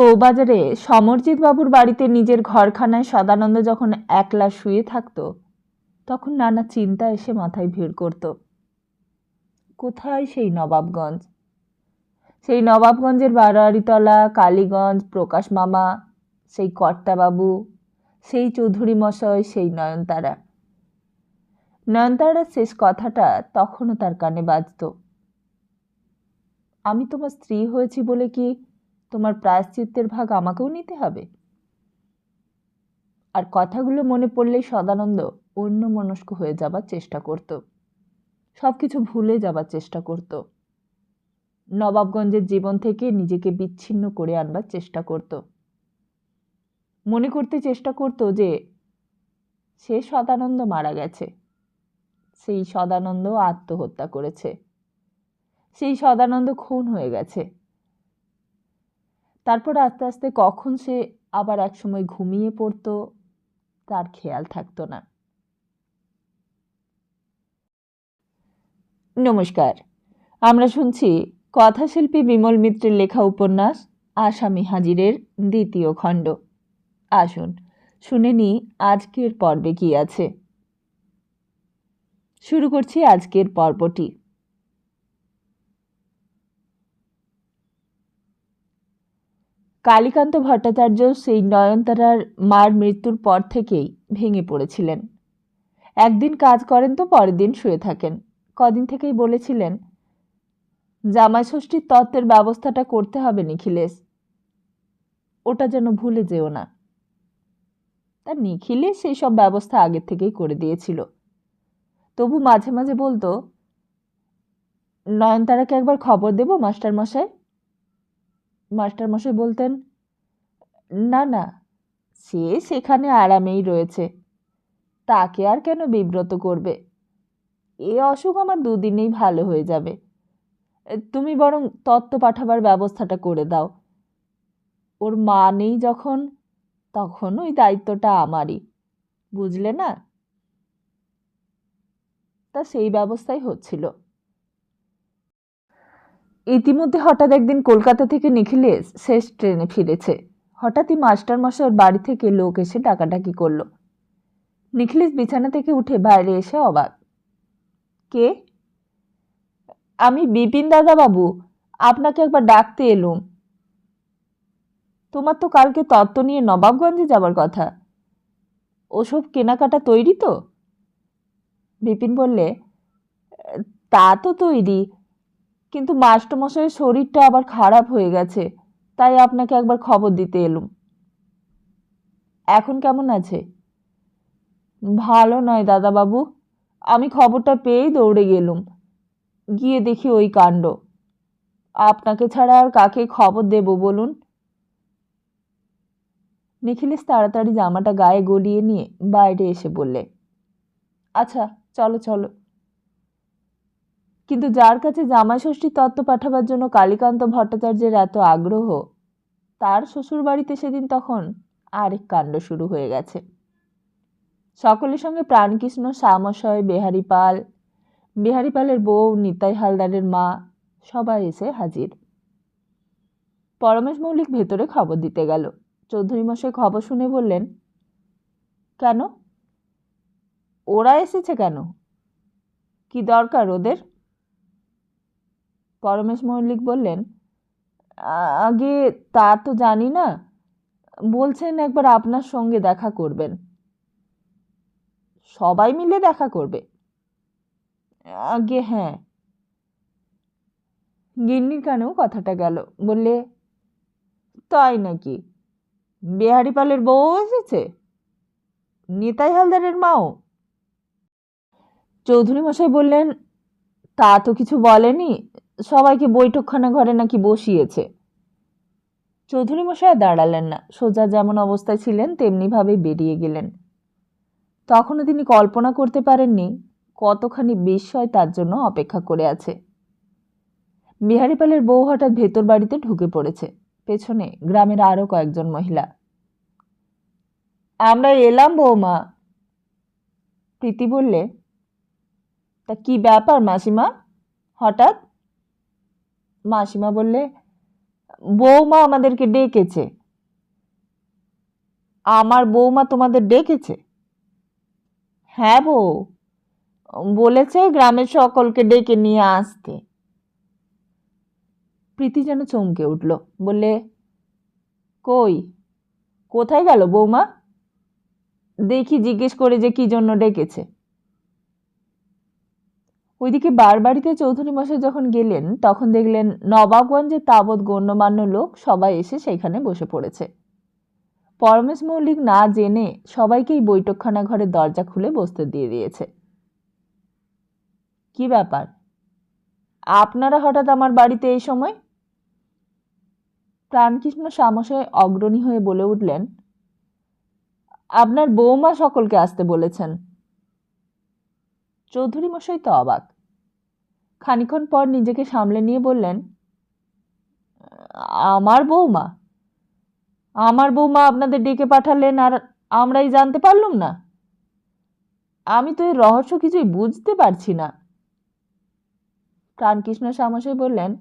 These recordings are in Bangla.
বউবাজারে সমরজিৎ বাবুর বাড়িতে নিজের ঘরখানায় সদানন্দ যখন একলা শুয়ে থাকত, তখন নানা চিন্তা এসে মাথায় ভিড় করত। কোথায় সেই নবাবগঞ্জ? সেই নবাবগঞ্জের বারোয়ারিতলা, কালীগঞ্জ, প্রকাশ মামা, সেই কর্তাবাবু, সেই চৌধুরী মশাই, সেই নয়নতারা। নয়নতারার শেষ কথাটা তখনও তার কানে বাজত। আমি তোমার স্ত্রী হয়েছি বলে কি তোমার প্রায়শ্চিত্তের ভাগ আমাকেও নিতে হবে? আর কথাগুলো মনে পড়লেই সদানন্দ অন্যমনস্ক হয়ে যাবার চেষ্টা করত, সবকিছু ভুলে যাবার চেষ্টা করত, নবাবগঞ্জের জীবন থেকে নিজেকে বিচ্ছিন্ন করে আনবার চেষ্টা করত। মনে করতে চেষ্টা করত যে সে সদানন্দ মারা গেছে, সেই সদানন্দ আত্মহত্যা করেছে, সেই সদানন্দ খুন হয়ে গেছে। তারপর আস্তে আস্তে কখন সে আবার একসময় ঘুমিয়ে পড়ত তার খেয়াল থাকতো না। নমস্কার, আমরা শুনছি কথাশিল্পী বিমল মিত্রের লেখা উপন্যাস আসামি হাজিরের দ্বিতীয় খণ্ড। আসুন শুনে নিই আজকের পর্বে কি আছে। শুরু করছি আজকের পর্বটি। কালীকান্ত ভট্টাচার্য সেই নয়নতারার মার মৃত্যুর পর থেকেই ভেঙে পড়েছিলেন। একদিন কাজ করেন তো পরের দিন শুয়ে থাকেন। কদিন থেকেই বলেছিলেন, জামাই ষষ্ঠীর তত্ত্বের ব্যবস্থাটা করতে হবে নিখিলেশ, ওটা যেন ভুলে যেও না। তার নিখিলেশ সেই সব ব্যবস্থা আগের থেকেই করে দিয়েছিল। তবু মাঝে মাঝে বলতো, নয়নতারাকে একবার খবর দেব মাস্টারমশাই? মাস্টারমশাই বলতেন, না না, সে সেখানে আরামেই রয়েছে, তাকে আর কেন বিব্রত করবে? এ অসুখ আমার দুদিনেই ভালো হয়ে যাবে। তুমি বরং তত্ত্ব পাঠাবার ব্যবস্থাটা করে দাও। ওর মা নেই যখন, তখন ওই দায়িত্বটা আমারই, বুঝলে না? তা সেই ব্যবস্থাই হচ্ছিল। ইতিমধ্যে হঠাৎ একদিন কলকাতা থেকে নিখিলেশ শেষ ট্রেনে ফিরেছে। হঠাৎই মাস্টারমশাইয়ের বাড়ি থেকে লোক এসে ডাকাডাকি করলো। নিখিলেশ বিছানা থেকে উঠে বাইরে এসে অবাক। কে? আমি বিপিন দাদা বাবু, আপনাকে একবার ডাকতে এলুম। তোমার তো কালকে তত্ত্ব নিয়ে নবাবগঞ্জে যাবার কথা, ওসব কেনাকাটা তৈরি তো? বিপিন বললে, তা তো তৈরি, কিন্তু মাস্টারমশাইয়ের শরীরটা আবার খারাপ হয়ে গেছে, তাই আপনাকে একবার খবর দিতে এলুম। এখন কেমন আছে? ভালো নয় দাদাবাবু, আমি খবরটা পেয়েই দৌড়ে গেলুম। গিয়ে দেখি ওই কাণ্ড। আপনাকে ছাড়া আর কাকে খবর দেব বলুন? নিখিলেশ তাড়াতাড়ি জামাটা গায়ে গলিয়ে নিয়ে বাইরে এসে বললে, আচ্ছা চলো চলো। কিন্তু যার কাছে জামাই ষষ্ঠীর তত্ত্ব পাঠাবার জন্য কালীকান্ত ভট্টাচার্যের এত আগ্রহ, তার শ্বশুর বাড়িতে সেদিন তখন আরেক কাণ্ড শুরু হয়ে গেছে। সকলের সঙ্গে প্রাণকৃষ্ণ, শ্যামশয়, বিহারী পালের বউ, নিতাই হালদারের মা, সবাই এসে হাজির। পরমেশ মৌলিক ভেতরে খবর দিতে গেল। চৌধুরী মশাই খবর শুনে বললেন, কেন? ওরা এসেছে কেন? কি দরকার ওদের? পরমেশ মৌলিক বললেন, আগে তা তো জানি না, বলছেন একবার আপনার সঙ্গে দেখা করবেন। সবাই মিলে দেখা করবে? আগে হ্যাঁ। গিন্নির কানেও কথাটা গেল। বললে, তাই নাকি? বিহারী পালের বউ এসেছে? নিতাই হালদারের মাও? চৌধুরী মশাই বললেন, তা তো কিছু বলেনি, সবাইকে বৈঠকখানা ঘরে নাকি বসিয়েছে। চৌধুরী মশাই দাঁড়ালেন না, সোজা যেমন অবস্থায় ছিলেন তেমনি ভাবেই বেরিয়ে গেলেন। তখনও তিনি কল্পনা করতে পারেননি কতখানি বিস্ময় তার জন্য অপেক্ষা করে আছে। বিহারী পালের বউ হঠাৎ ভেতর বাড়িতে ঢুকে পড়েছে, পেছনে গ্রামের আরো কয়েকজন মহিলা। আমরা এলাম বৌমা। প্রীতি বললে, তা কি ব্যাপার মাসিমা হঠাৎ? মাসিমা বললে, বৌমা আমাদেরকে ডেকেছে। আমার বৌমা তোমাদের ডেকেছে? হ্যাঁ বউ, বলেছে গ্রামের সকলকে ডেকে নিয়ে আসতে। প্রীতি যেন চমকে উঠল, বললে, কই, কোথায় গেল বৌমা? দেখি জিজ্ঞেস করে যে কি জন্য ডেকেছে। ওইদিকে বাড়িতে চৌধুরী মশাই যখন গেলেন তখন দেখলেন নবাবগঞ্জের তাবৎ গণ্যমান্য লোক সবাই এসে সেখানে বসে পড়েছে। পরমেশ মল্লিক না জেনে সবাইকেই বৈঠকখানা ঘরের দরজা খুলে বসতে দিয়ে দিয়েছে। কি ব্যাপার, আপনারা হঠাৎ আমার বাড়িতে এই সময়? প্রাণকৃষ্ণ সামসে অগ্রণী হয়ে বলে উঠলেন, আপনার বৌমা সকলকে আসতে বলেছেন। চৌধুরী মশাই তো অবাক। খানিক্ষণ পর নিজেকে সামলে নিয়ে বললেন, আমার বৌমা? আমার বৌমা আপনাদের ডেকে পাঠালেন আর আমরাই জানতে পারলুম না? আমি তো এর রহস্য কিছুই বুঝতে পারছি না। প্রাণকৃষ্ণ সামসে বললেন,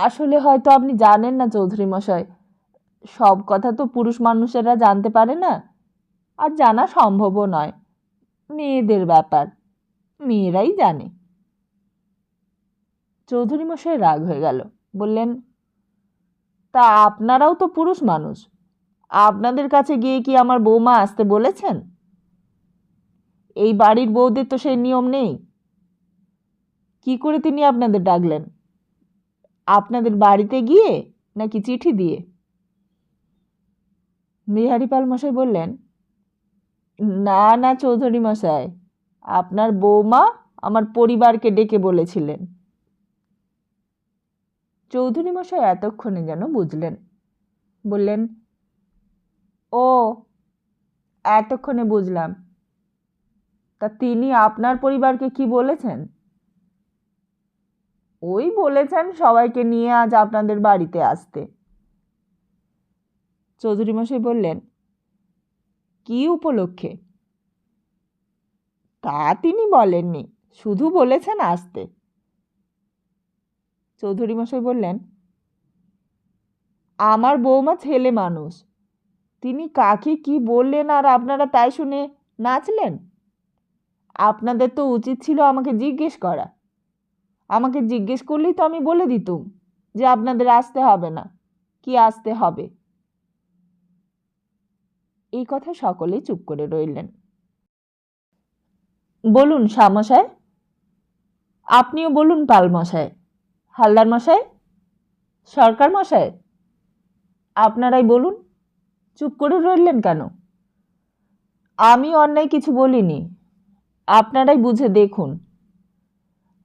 আসলে হয়তো আপনি জানেন না চৌধুরী মশাই, সব কথা তো পুরুষ মানুষেরা জানতে পারে না, আর জানা সম্ভবও নয়। মেয়েদের ব্যাপার, মেয়েরাই জানে। চৌধুরী মশাই রাগ হয়ে গেল, বললেন, তা আপনারাও তো পুরুষ মানুষ, আপনাদের কাছে গিয়ে কি আমার বৌমা আসতে বলেছেন? এই বাড়ির বউদের তো সেই নিয়ম নেই। কি করে তিনি আপনাদের ডাকলেন? আপনাদের বাড়িতে গিয়ে নাকি চিঠি দিয়ে? বিহারীপাল মশাই বললেন, না না চৌধুরী মশাই, আপনার বৌমা আমার পরিবারকে ডেকে বলেছিলেন। চৌধুরী মশাই এতক্ষণে যেন বুঝলেন, বললেন, ও, এতক্ষণে বুঝলাম। তা তিনি আপনার পরিবারকে কি বলেছেন? ওই বলেছেন সবাইকে নিয়ে আজ আপনাদের বাড়িতে আসতে। চৌধুরী মশাই বললেন, কি উপলক্ষে? তা তিনি বলেননি, শুধু বলেছেন আসতে। চৌধুরী মশাই বললেন, আমার বৌমা ছেলে মানুষ, তিনি কাকে কি বললেন আর আপনারা তাই শুনে নাচলেন? আপনাদের তো উচিত ছিল আমাকে জিজ্ঞেস করা। আমাকে জিজ্ঞেস করলেই তো আমি বলে দিতুম যে আপনাদের আসতে হবে না, কি আসতে হবে। এই কথা সকলেই চুপ করে রইলেন। বলুন শামশাই, আপনিও বলুন পাল মশাই, হালদার মশাই, সরকার মশাই, আপনারাই বলুন, চুপ করে রইলেন কেন? আমি অন্যায় কিছু বলিনি, আপনারাই বুঝে দেখুন।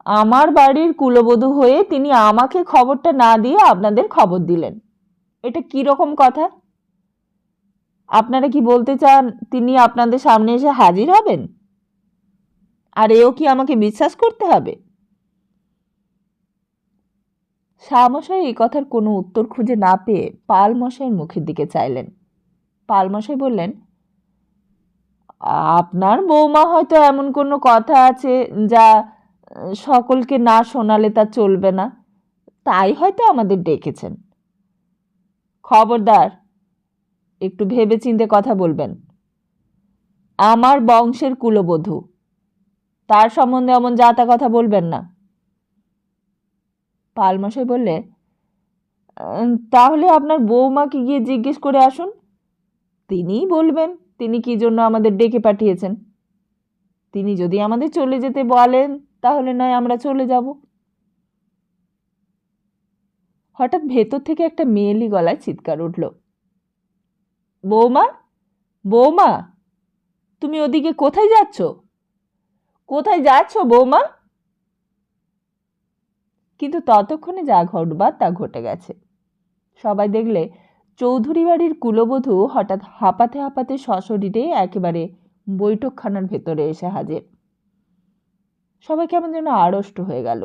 আমার বাড়ির কুলবধূ হয়ে তিনি আমাকে খবরটা না দিয়ে আপনাদের খবর দিলেন, এটা কি রকম কথা? আপনারা কি বলতে চান তিনি আপনাদের সামনে এসে হাজির হবেন? আর এও কি আমাকে বিশ্বাস করতে হবে? শাহমশাই এই কথার কোনো উত্তর খুঁজে না পেয়ে পাল মশাইয়ের মুখের দিকে চাইলেন। পাল মশাই বললেন, আপনার বৌমা হয়তো এমন কোনো কথা আছে যা সকলকে না শোনালে তা চলবে না, তাই হয়তো আমাদের ডেকেছেন। খবরদার, একটু ভেবেচিন্তে কথা বলবেন। আমার বংশের কুলবধূ, তার সম্বন্ধে এমন যা তা কথা বলবেন না। পালমশাই বললে, তাহলে আপনার বৌমাকে গিয়ে জিজ্ঞেস করে আসুন, তিনিই বলবেন তিনি কি জন্য আমাদের ডেকে পাঠিয়েছেন। তিনি যদি আমাদের চলে যেতে বলেন তাহলে নয় আমরা চলে যাব। হঠাৎ ভেতর থেকে একটা মেয়েলি গলায় চিৎকার উঠল, বৌমা, বৌমা, তুমি ওদিকে কোথায় যাচ্ছ? কোথায় যাচ্ছ বৌমা? কিন্তু ততক্ষণে যা ঘটবার তা ঘটে গেছে। সবাই দেখলে চৌধুরী বাড়ির কুলবধূ হঠাৎ হাঁপাতে হাঁপাতে সশরীরে একেবারে বৈঠকখানার ভেতরে এসে হাজির। সবাই কেমন যেন আড়ষ্ট হয়ে গেল।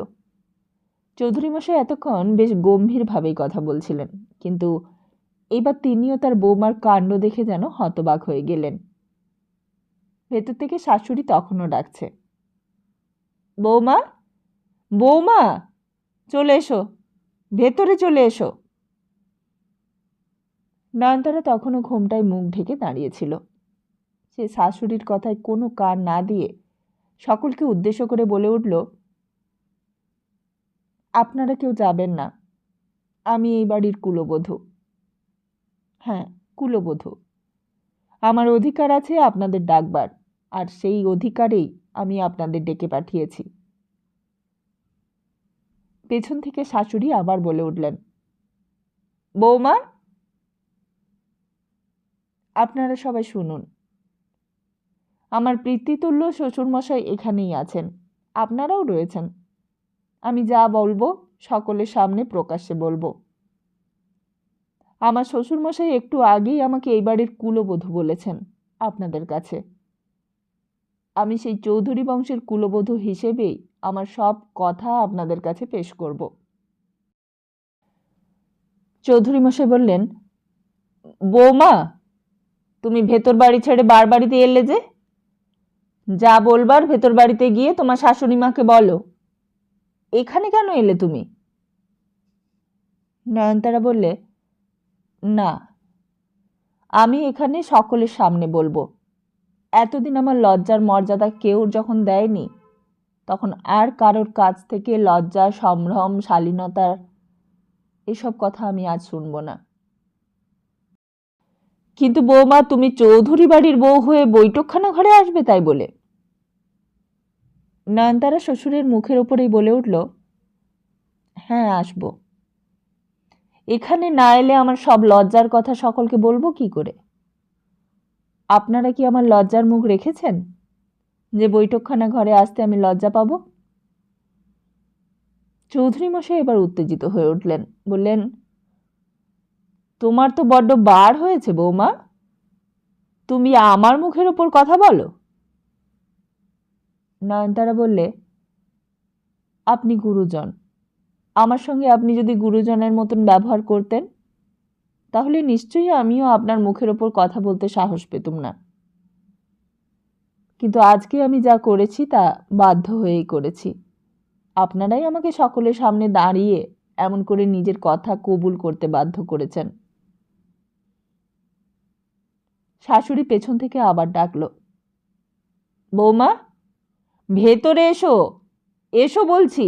চৌধুরী মশাই এতক্ষণ বেশ গম্ভীরভাবেই কথা বলছিলেন, কিন্তু এবার তিনিও তার বৌমার কাণ্ড দেখে যেন হতবাক হয়ে গেলেন। ভেতর থেকে শাশুড়ি তখনও ডাকছে, বৌমা, বৌমা, চলে এসো, ভেতরে চলে এসো। নয়নতারা তখনও ঘোমটায় মুখ ঢেকে দাঁড়িয়েছিল। সে শাশুড়ির কথায় কোনো কান না দিয়ে সকলকে উদ্দেশ্য করে বলে উঠল, আপনারা কেউ যাবেন না, আমি এই বাড়ির কুলবধূ। হ্যাঁ, কুলবধূ। আমার অধিকার আছে আপনাদের ডাকবার, আর সেই অধিকারেই আমি আপনাদের ডেকে পাঠিয়েছি। পেছন থেকে শাশুড়ি আবার বলে উঠলেন, বৌমা, আপনারা সবাই শুনুন। আমার পিতৃতুল্য শ্বশুরমশাই এখানেই আছেন, আপনারাও রয়েছেন। আমি যা বলবো সকলের সামনে প্রকাশ্যে বলবো। আমার শ্বশুরমশাই একটু আগেই আমাকে এই বাড়ির কুলবধূ বলেছেন আপনাদের কাছে। আমি সেই চৌধুরী বংশের কুলবধূ হিসেবেই আমার সব কথা আপনাদের কাছে পেশ করব। চৌধুরী মশাই বললেন, বৌমা, তুমি ভেতর বাড়ি ছেড়ে বার বাড়িতে এলে যে? যা বলবার ভেতর বাড়িতে গিয়ে তোমার শাশুড়ি মাকে বলো। এখানে কেন এলে তুমি? নয়নতারা বললে, না, আমি এখানে সকলের সামনে বলবো। এতদিন আমার লজ্জার মর্যাদা কেউ যখন দেয়নি, তখন আর কারোর কাছ থেকে লজ্জা, সম্ভ্রম, শালীনতার এসব কথা আমি আজ শুনবো না। কিন্তু বৌমা, তুমি চৌধুরী বাড়ির বউ হয়ে বৈঠকখানা ঘরে আসবে তাই বলে? নয়নতারা শ্বশুরের মুখের ওপরেই বলে উঠল, হ্যাঁ, আসবো। এখানে না এলে আমার সব লজ্জার কথা সকলকে বলবো কি করে? আপনারা কি আমার লজ্জার মুখ রেখেছেন যে বৈঠকখানা ঘরে আসতে আমি লজ্জা পাবো? চৌধুরী মশাই এবার উত্তেজিত হয়ে উঠলেন, বললেন, তোমার তো বড্ড বার হয়েছে বৌমা, তুমি আমার মুখের ওপর কথা বলো। নয়নতারা বললে, আপনি গুরুজন, আমার সঙ্গে আপনি যদি গুরুজনের মতন ব্যবহার করতেন তাহলে নিশ্চয়ই আমিও আপনার মুখের ওপর কথা বলতে সাহস পেতুম না। কিন্তু আজকে আমি যা করেছি তা বাধ্য হয়েই করেছি। আপনারাই আমাকে সকলের সামনে দাঁড়িয়ে এমন করে নিজের কথা কবুল করতে বাধ্য করেছেন। শাশুড়ি পেছন থেকে আবার ডাকলো, বৌমা, ভেতরে এসো, এসো বলছি।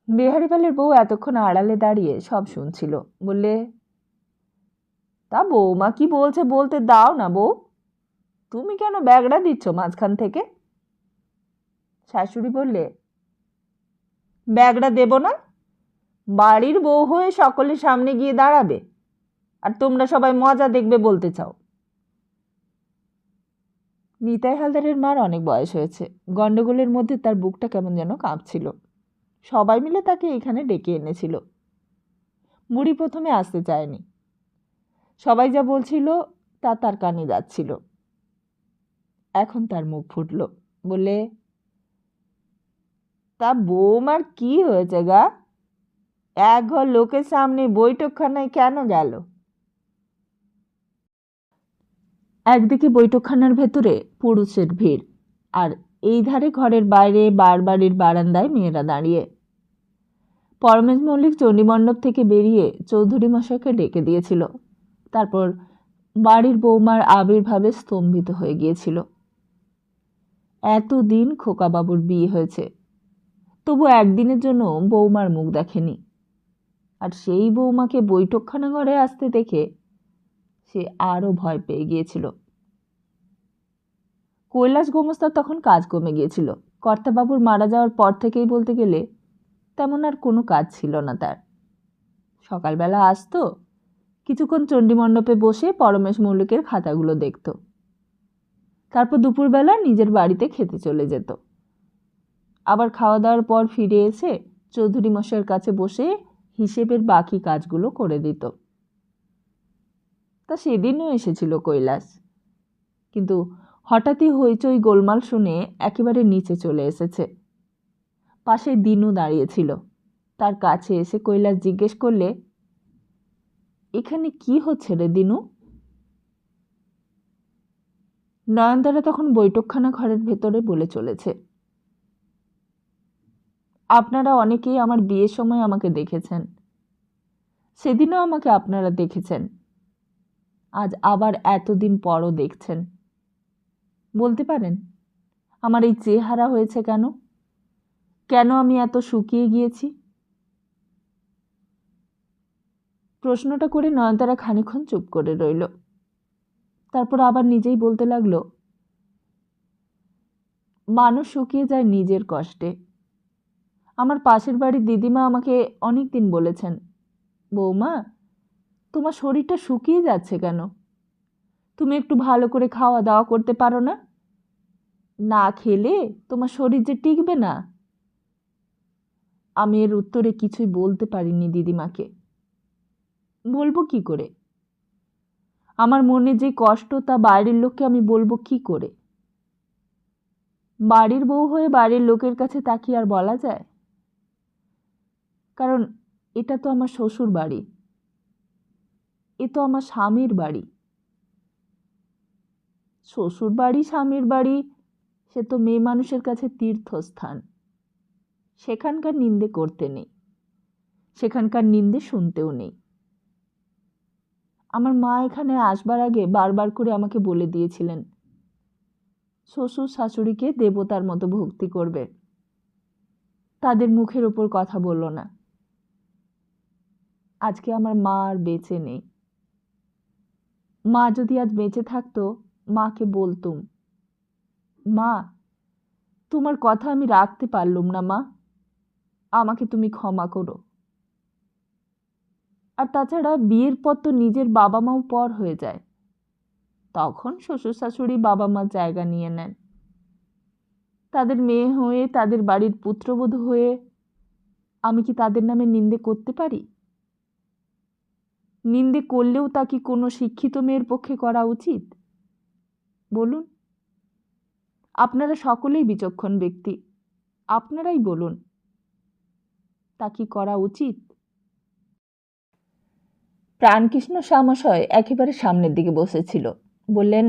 বিহারীপালের বউ এতক্ষণ আড়ালে দাঁড়িয়ে সব শুনছিল। বললে, তা বৌমা কি বলছে বলতে দাও না বউ, তুমি কেন ব্যাগড়া দিচ্ছ মাঝখান থেকে? শাশুড়ি বললে, ব্যাগড়া দেব না? বাড়ির বউ হয়ে সকলের সামনে গিয়ে দাঁড়াবে আর তোমরা সবাই মজা দেখবে বলতে চাও? নিতাই হালদারের মার অনেক বয়স হয়েছে। গন্ডগোলের মধ্যে তার বুকটা কেমন যেন কাঁপছিল। সবাই মিলে তাকে এখানে ডেকে এনেছিল। বুড়ি প্রথমে আসতে চায়নি। সবাই যা বলছিল তা তার কানে যাচ্ছিল। এখন তার মুখ ফুটল, বলে, তা বৌমার কি হয়েছে গা? এক ঘর লোকের সামনে বৈঠকখানায় কেন গেল? একদিকে বৈঠকখানার ভেতরে পুরুষের ভিড়, আর এই ধারে ঘরের বাইরে বাড়ির বারান্দায় মেয়েরা দাঁড়িয়ে। পরমেশ মল্লিক চণ্ডীমণ্ডপ থেকে বেরিয়ে চৌধুরী মশাইকে ডেকে দিয়েছিল। তারপর বাড়ির বৌমার আবির্ভাবে স্তম্ভিত হয়ে গিয়েছিল। এতদিন খোকাবাবুর বিয়ে হয়েছে, তবু একদিনের জন্য বৌমার মুখ দেখেনি। আর সেই বৌমাকে বৈঠকখানা ঘরে আসতে দেখে সে আরও ভয় পেয়ে গিয়েছিল। কৈলাস গোমস্তার তখন কাজ কমে গিয়েছিল। কর্তাবাবুর মারা যাওয়ার পর থেকেই বলতে গেলে তেমন আর কোনো কাজ ছিল না তার। সকালবেলা আসতো, কিছুক্ষণ চণ্ডীমণ্ডপে বসে পরমেশ মল্লিকের খাতাগুলো দেখত, তারপর দুপুরবেলা নিজের বাড়িতে খেতে চলে যেত। আবার খাওয়া দাওয়ার পর ফিরে এসে চৌধুরী মশাইয়ের কাছে বসে হিসেবের বাকি কাজগুলো করে দিত। তা সেদিনও এসেছিল কৈলাস, কিন্তু হঠাৎই হইচই গোলমাল শুনে একেবারে নিচে চলে এসেছে। পাশে দিনু দাঁড়িয়েছিল। তার কাছে এসে কৈলাস জিজ্ঞেস করলে, এখানে কি হচ্ছে রে দিনু? নয়নতারা তখন বৈঠকখানা ঘরের ভেতরে বলে চলেছে, আপনারা অনেকেই আমার বিয়ের সময় আমাকে দেখেছেন, সেদিনও আমাকে আপনারা দেখেছেন, আজ আবার এতদিন পরও দেখছেন। বলতে পারেন আমার এই চেহারা হয়েছে কেন? কেন আমি এত শুকিয়ে গিয়েছি? প্রশ্নটা করে নয়নতারা খানিকক্ষণ চুপ করে রইল। তারপর আবার নিজেই বলতে লাগলো, মানুষ শুকিয়ে যায় নিজের কষ্টে। আমার পাশের বাড়ির দিদিমা আমাকে অনেক দিন বলেছেন, বৌমা, তোমার শরীরটা শুকিয়ে যাচ্ছে কেন? তুমি একটু ভালো করে খাওয়া দাওয়া করতে পারো না? না খেলে তোমার শরীর যে টিকবে না। আমি এর উত্তরে কিছুই বলতে পারিনি দিদিমাকে। বলবো কি করে? আমার মনে যে কষ্ট তা বাইরের লোককে আমি বলবো কি করে? বাড়ির বউ হয়ে বাড়ির লোকের কাছে তাকিয়ে আর বলা যায়? কারণ এটা তো আমার শ্বশুর বাড়ি, এ তো আমার স্বামীর বাড়ি। শ্বশুর বাড়ি স্বামীর বাড়ি সে তো মেয়ে মানুষের কাছে তীর্থস্থান। সেখানকার নিন্দে করতে নেই, সেখানকার নিন্দে শুনতেও নেই। আমার মা এখানে আসবার আগে বারবার করে আমাকে বলে দিয়েছিলেন, শ্বশুর শাশুড়িকে দেবতার মতো ভক্তি করবে, তাদের মুখের ওপর কথা বলল না। আজকে আমার মা আর বেঁচে নেই। মা যদি আজ বেঁচে থাকতো, মাকে বলতুম, মা, তোমার কথা আমি রাখতে পারলুম না মা, আমাকে তুমি ক্ষমা করো। আর তাছাড়া বিয়ের পর তো নিজের বাবা মাও পর হয়ে যায়, তখন শ্বশুর শাশুড়ি বাবা মার জায়গা নিয়ে নেন। তাদের মেয়ে হয়ে, তাদের বাড়ির পুত্রবধূ হয়ে আমি কি তাদের নামে নিন্দে করতে পারি? নিন্দে করলেও তা কি কোনো শিক্ষিত মেয়ের পক্ষে করা উচিত? বলুন। আপনারা সকলেই বিচক্ষণ ব্যক্তি, আপনারাই বলুন, তা কি করা উচিত? প্রাণকৃষ্ণ শ্যামশয় একেবারে সামনের দিকে বসেছিল। বললেন,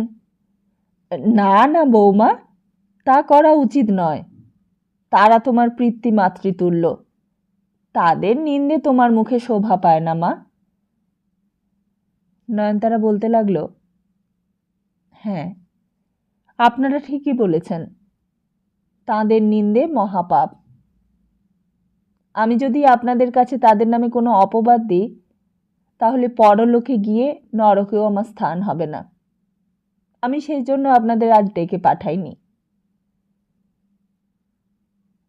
না না বৌমা, তা করা উচিত নয়। তারা তোমার পিতৃমাতৃতুল্য, তাদের নিন্দে তোমার মুখে শোভা পায় না মা। নয়নতারা বলতে লাগলো, হ্যাঁ, আপনারা ঠিকই বলেছেন, তাঁদের নিন্দে মহাপাপ। আমি যদি আপনাদের কাছে তাদের নামে কোনো অপবাদ দিই, তাহলে পরলোকে গিয়ে নরকেও আমার স্থান হবে না। আমি সেই জন্য আপনাদের আজ ডেকে পাঠাইনি।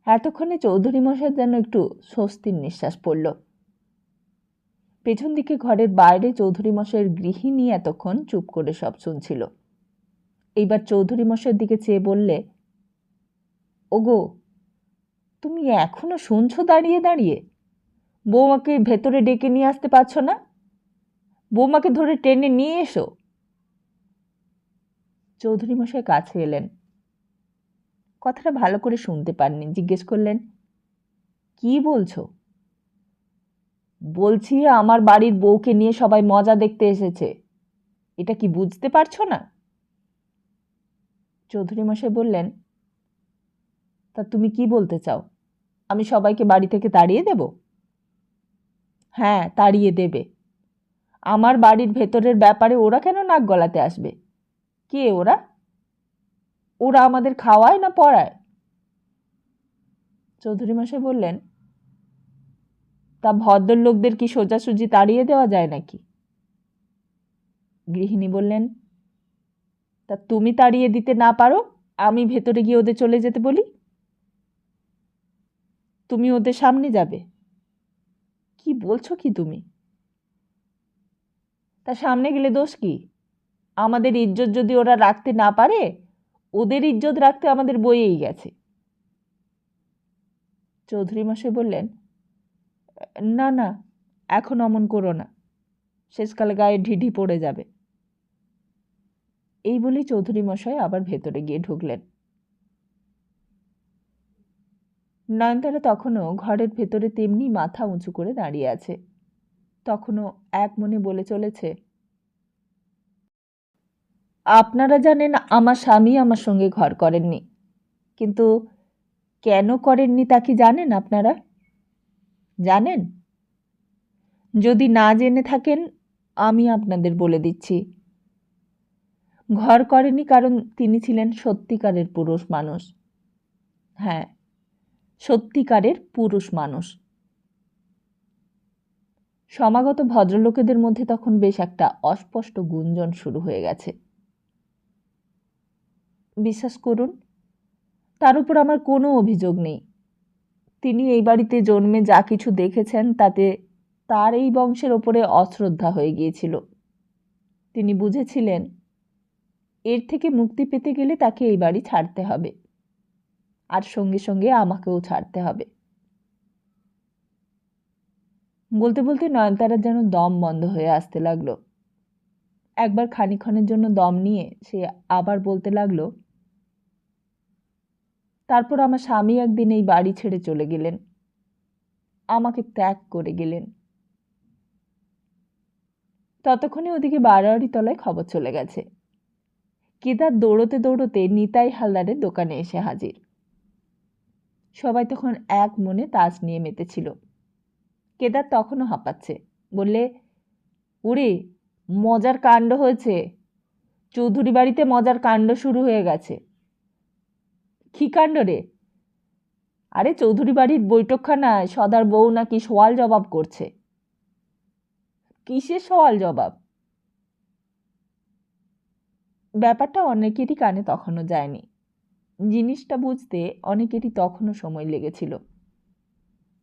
এতক্ষণে চৌধুরী মশাই যেন একটু স্বস্তির নিঃশ্বাস পড়ল। পেছন দিকে ঘরের বাইরে চৌধুরী মশাইয়ের গৃহিণী এতক্ষণ চুপ করে সব শুনছিল। এইবার চৌধুরী মশাইয়ের দিকে চেয়ে বললে, ওগো, তুমি এখনো শুনছো দাঁড়িয়ে দাঁড়িয়ে? বৌমাকে ভেতরে ডেকে নিয়ে আসতে পারছো না? বৌমাকে ধরে টেনে নিয়ে এসো। চৌধুরী মশাই কাছে এলেন, কথাটা ভালো করে শুনতে পাননি, জিজ্ঞেস করলেন, কি বলছো? বলছি আমার বাড়ির বউকে নিয়ে সবাই মজা দেখতে এসেছে, এটা কি বুঝতে পারছো না? চৌধুরী মশাই বললেন, তা তুমি কি বলতে চাও? আমি সবাইকে বাড়ি থেকে তাড়িয়ে দেব? হ্যাঁ, তাড়িয়ে দেবে। আমার বাড়ির ভেতরের ব্যাপারে ওরা কেন নাক গলাতে আসবে? কে ওরা? ওরা আমাদের খাওয়ায় না পড়ায়? চৌধুরী মশাই বললেন, তা ভদ্রলোকদের কি সোজাসুজি তাড়িয়ে দেওয়া যায় নাকি? গৃহিণী বললেন, তা তুমি তাড়িয়ে দিতে না পারো, আমি ভেতরে গিয়ে ওদের চলে যেতে বলি? তুমি ওদের সামনে যাবে? কি বলছো কি তুমি? তা সামনে গেলে দোষ কি? আমাদের ইজ্জত যদি ওরা রাখতে না পারে, ওদের ইজ্জত রাখতে আমাদের বইয়েই গেছে। চৌধুরী মশাই বললেন, না না, এখন অমন করো না, শেষকালে গায়ে ঢিঢি পড়ে যাবে। এই বলেই চৌধুরী মশাই আবার ভেতরে গিয়ে ঢুকলেন। নয়নতারা তখনও ঘরের ভেতরে তেমনি মাথা উঁচু করে দাঁড়িয়ে আছে, তখনও এক মনে বলে চলেছে, আপনারা জানেন আমার স্বামী আমার সঙ্গে ঘর করেননি, কিন্তু কেন করেননি তা কি জানেন আপনারা? জানেন? যদি না জেনে থাকেন আমি আপনাদের বলে দিচ্ছি। ঘর করেনি কারণ তিনি ছিলেন সত্যিকারের পুরুষ মানুষ। হ্যাঁ, সত্যিকারের পুরুষ মানুষ। সমাগত ভদ্রলোকেদের মধ্যে তখন বেশ একটা অস্পষ্ট গুঞ্জন শুরু হয়ে গেছে। বিশ্বাস করুন, তার উপর আমার কোনো অভিযোগ নেই। তিনি এই বাড়িতে জন্মে যা কিছু দেখেছেন তাতে তার এই বংশের ওপরে অশ্রদ্ধা হয়ে গিয়েছিল। তিনি বুঝেছিলেন এর থেকে মুক্তি পেতে গেলে তাকে এই বাড়ি ছাড়তে হবে, আর সঙ্গে সঙ্গে আমাকেও ছাড়তে হবে। বলতে বলতে নয়নতারার যেন দম বন্ধ হয়ে আসতে লাগলো। একবার খানিকক্ষণের জন্য দম নিয়ে সে আবার বলতে লাগলো, তারপর আমার স্বামী একদিন এই বাড়ি ছেড়ে চলে গেলেন, আমাকে ত্যাগ করে গেলেন। ততক্ষণে ওদিকে বারোয়ারি তলায় খবর চলে গেছে। কেদার দৌড়তে দৌড়তে নিতাই হালদারের দোকানে এসে হাজির। সবাই তখন এক মনে তাস নিয়ে মেতেছিল। কেদার তখনও হাঁপাচ্ছে। বললে, ওরে, মজার কাণ্ড হয়েছে, চৌধুরী বাড়িতে মজার কাণ্ড শুরু হয়ে গেছে। কি কাণ্ড রে? আরে চৌধুরী বাড়ির বৈঠকখানায় সদার বউ নাকি সওয়াল জবাব করছে। কিসের সওয়াল জবাব? ব্যাপারটা অনেকেরই কানে তখনও যায়নি। জিনিসটা বুঝতে অনেকেরই তখনও সময় লেগেছিল।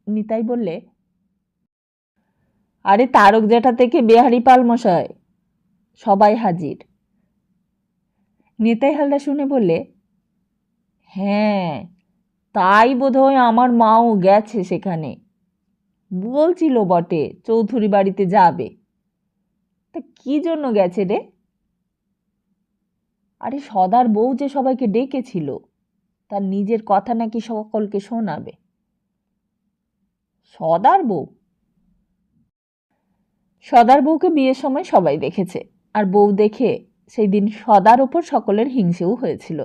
নিতাই বললে, আরে তারক জ্যাঠা থেকে বেহারি পাল মশাই, সবাই হাজির। নিতাই হালদার শুনে বললে, হ্যাঁ, তাই বোধহয় আমার মাও গেছে সেখানে, বলছিল বটে চৌধুরী বাড়িতে যাবে। তা কি জন্য গেছে রে? আরে সদার বউ যে সবাইকে ডেকেছিল, তার নিজের কথা নাকি সকলকে শোনাবে। সদার বউ? সদার বউকে বিয়ের সময় সবাই দেখেছে, আর বউ দেখে সেই দিন সদার ওপর সকলের হিংসেও হয়েছিল।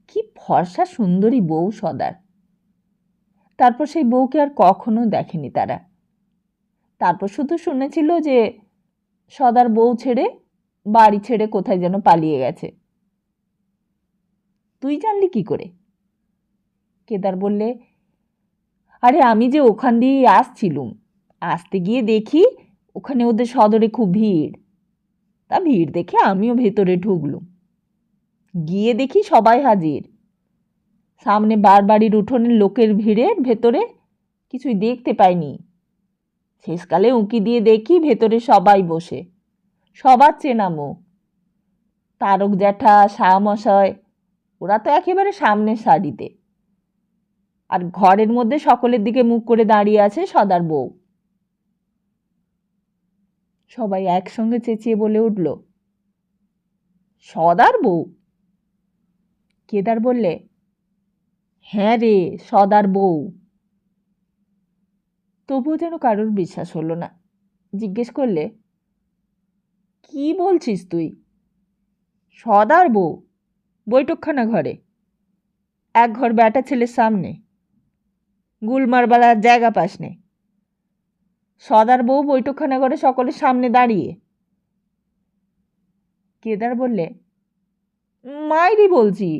কি ফর্সা সুন্দরী বউ সদার। তারপর সেই বউকে আর কখনো দেখেনি তারা। তারপর শুধু শুনেছিল যে সদার বউ ছেড়ে বাড়ি ছেড়ে কোথায় যেন পালিয়ে গেছে। তুই জানলি কি করে? কেদার বললে, আরে আমি যে ওখান দিয়ে আসছিলুম, আসতে গিয়ে দেখি ওখানে ওদের সদরে খুব ভিড়। তা ভিড় দেখে আমিও ভেতরে ঢুকলুম। গিয়ে দেখি সবাই হাজির। সামনে বাড়ির উঠোনের লোকের ভিড়ের ভেতরে কিছুই দেখতে পাইনি। শেষকালে উঁকি দিয়ে দেখি ভেতরে সবাই বসে, সবার চেনা মুখ। তারক জ্যাঠা, শাহমশায়, ওরা তো একেবারে সামনের সারিতে। আর ঘরের মধ্যে সকলের দিকে মুখ করে দাঁড়িয়ে আছে সদার বউ। সবাই একসঙ্গে চেঁচিয়ে বলে উঠল, সদার বউ? কেদার বললে, হ্যাঁ রে, সদার বউ। তবুও যেন কারোর বিশ্বাস হলো না। জিজ্ঞেস করলে, কি বলছিস তুই? সদার বউ বৈঠকখানা ঘরে, এক ঘর ব্যাটা ছেলের সামনে, গুলমারবালার জায়গা পাস নে। সদার বউ বৈঠকখানা ঘরে সকলের সামনে দাঁড়িয়ে। কেদার বললে, মাইরি বলছি,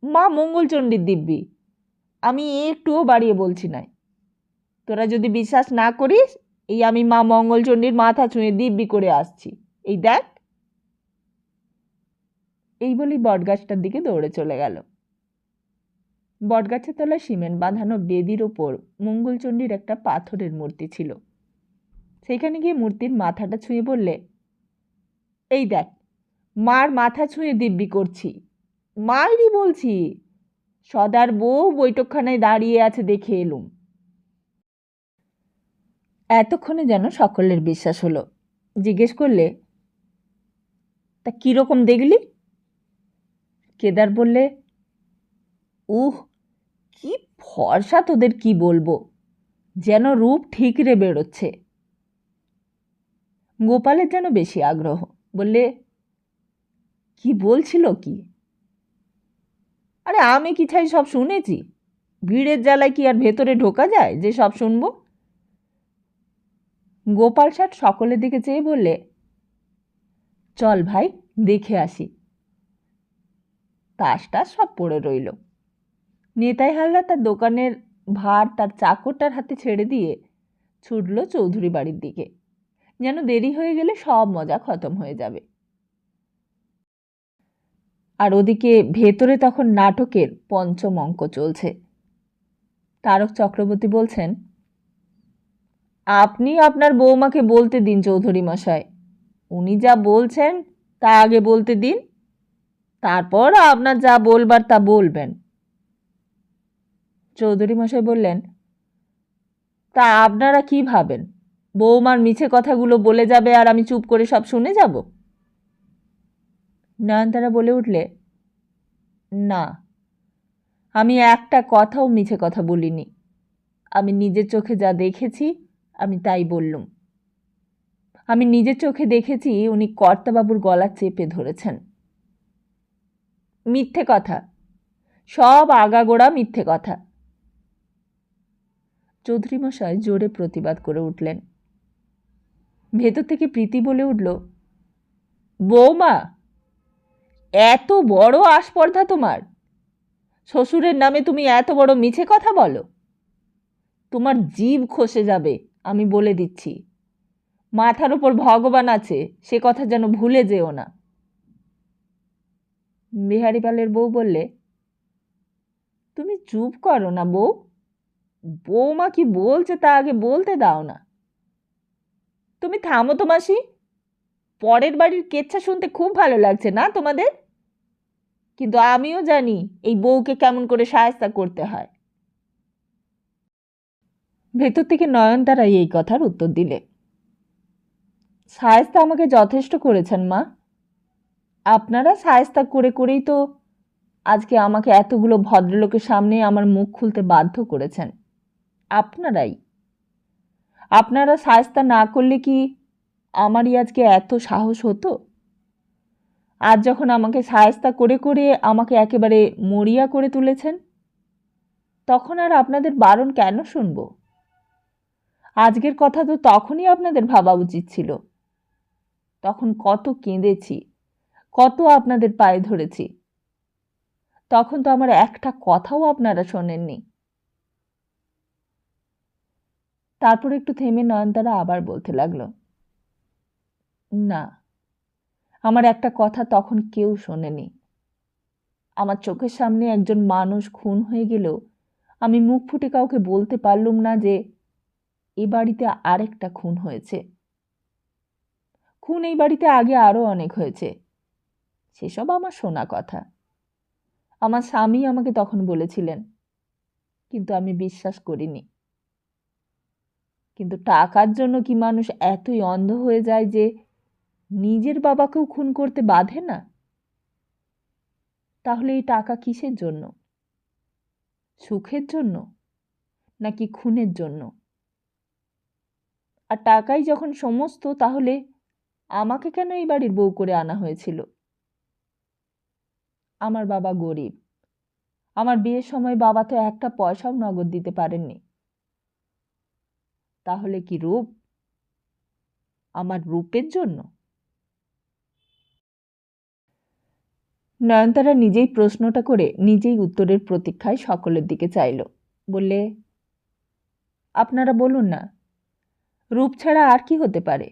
মা মঙ্গলচণ্ডীর দিব্যি, আমি একটুও বাড়িয়ে বলছি না। তোরা যদি বিশ্বাস না করিস, এই আমি মা মঙ্গলচণ্ডীর মাথা ছুঁয়ে দিব্যি করে আসছি, এই দেখ। এই বলেই বটগাছটার দিকে দৌড়ে চলে গেল। বটগাছের তলায় সিমেন্ট বাঁধানো বেদির ওপর মঙ্গলচণ্ডীর একটা পাথরের মূর্তি ছিল। সেইখানে গিয়ে মূর্তির মাথাটা ছুঁয়ে বললে, এই দেখ, মার মাথা ছুঁয়ে দিব্যি করছি, মায়েরই বলছি, সদার বউ বৈঠকখানায় দাঁড়িয়ে আছে দেখে এলুম। এতক্ষণে যেন সকলের বিশ্বাস হলো। জিজ্ঞেস করলে, তা কীরকম দেখলি? কেদার বললে, উহ, কি ফর্সা তোদের, কি বলবো, যেন রূপ ঠিকরে বেরোচ্ছে। গোপালের যেন বেশি আগ্রহ। বললে, কি বলছিল কি? আরে আমি কি চাই সব শুনেছি। ভিড়ের জ্বালায় কি আর ভেতরে ঢোকা যায় যে সব শুনবো? গোপাল ষাট সকলের দিকে চেয়ে বললে, চল ভাই, দেখে আসি। তাসটা সব পড়ে রইল। নেতাই হালদার তার দোকানের ভার তার চাকরটার হাতে ছেড়ে দিয়ে ছুটল চৌধুরী বাড়ির দিকে, যেন দেরি হয়ে গেলে সব মজা খতম হয়ে যাবে। আর ওদিকে ভেতরে তখন নাটকের পঞ্চম অঙ্ক চলছে। তারক চক্রবর্তী বলছেন, আপনি আপনার বৌমাকে বলতে দিন চৌধুরী মশাই, উনি যা বলছেন তা আগে বলতে দিন, তারপর আপনার যা বলবার তা বলবেন। চৌধুরী মশাই বললেন, তা আপনারা কি ভাবেন, বৌমার মিছে কথাগুলো বলে যাবে আর আমি চুপ করে সব শুনে যাব? নয়নতারা বলে উঠলে, না, আমি একটা কথাও মিছে কথা বলিনি। আমি নিজের চোখে যা দেখেছি আমি তাই বললুম। আমি নিজের চোখে দেখেছি উনি কর্তাবাবুর গলা চেপে ধরেছেন। মিথ্যে কথা, সব আগাগোড়া মিথ্যে কথা। চৌধুরী মশাই জোরে প্রতিবাদ করে উঠলেন। ভেতর থেকে প্রীতি বলে উঠল, বৌমা, এত বড় আস্পর্ধা তোমার? শ্বশুরের নামে তুমি এত বড় মিছে কথা বলো? তোমার জিভ খসে যাবে, আমি বলে দিচ্ছি। মাথার ওপর ভগবান আছে, সে কথা যেন ভুলে যেও না। বিহারীপালের বউ বললে, তুমি চুপ করো না বউ, বৌমা কি বলছে তা আগে বলতে দাও না। তুমি থামো তো মাসি, পরের বাড়ির কেচ্ছা শুনতে খুব ভালো লাগছে না তোমাদের? কিন্তু আমিও জানি এই বউকে কেমন করে শায়েস্তা করতে হয়। ভেতর থেকে নয়নতারাই এই কথার উত্তর দিলে, শায়েস্তা আমাকে যথেষ্ট করেছেন মা। আপনারা শায়েস্তা করে করেই তো আজকে আমাকে এতগুলো ভদ্রলোকের সামনে আমার মুখ খুলতে বাধ্য করেছেন। আপনারা শায়েস্তা না করলে কি আমারই আজকে এত সাহস হতো? আজ যখন আমাকে শায়েস্তা করে করে আমাকে একেবারে মরিয়া করে তুলেছেন, তখন আর আপনাদের বারণ কেন শুনব? আজকের কথা তো তখনই আপনাদের ভাবা উচিত ছিল। তখন কত কেঁদেছি, কত আপনাদের পায়ে ধরেছি, তখন তো আমার একটা কথাও আপনারা শোনেননি। তারপর একটু থেমে নয়নতারা আবার বলতে লাগলো, না, আমার একটা কথা তখন কেউ শোনেনি। আমার চোখের সামনে একজন মানুষ খুন হয়ে গেলেও আমি মুখ ফুটে কাউকে বলতে পারলুম না যে এ বাড়িতে আরেকটা খুন হয়েছে। খুন এই বাড়িতে আগে আরও অনেক হয়েছে, সেসব আমার শোনা কথা। আমার স্বামী আমাকে তখন বলেছিলেন, কিন্তু আমি বিশ্বাস করিনি। কিন্তু টাকার জন্য কি মানুষ এতই অন্ধ হয়ে যায় যে নিজের বাবাকেও খুন করতে বাধে না? তাহলে এই টাকা কিসের জন্য? সুখের জন্য নাকি খুনের জন্য? আর টাকাই যখন সমস্ত, তাহলে আমাকে কেন এই বাড়ির বউ করে আনা হয়েছিল? আমার বাবা গরিব, আমার বিয়ের সময় বাবা তো একটা পয়সাও নগদ দিতে পারেননি। তাহলে কি রূপ? আমার রূপের জন্য? নয়নতারা নিজেই প্রশ্নটা করে নিজেই উত্তরের প্রতীক্ষায় সকলের দিকে চাইল। বললে, আপনারা বলুন না, রূপ ছাড়া আর কি হতে পারে?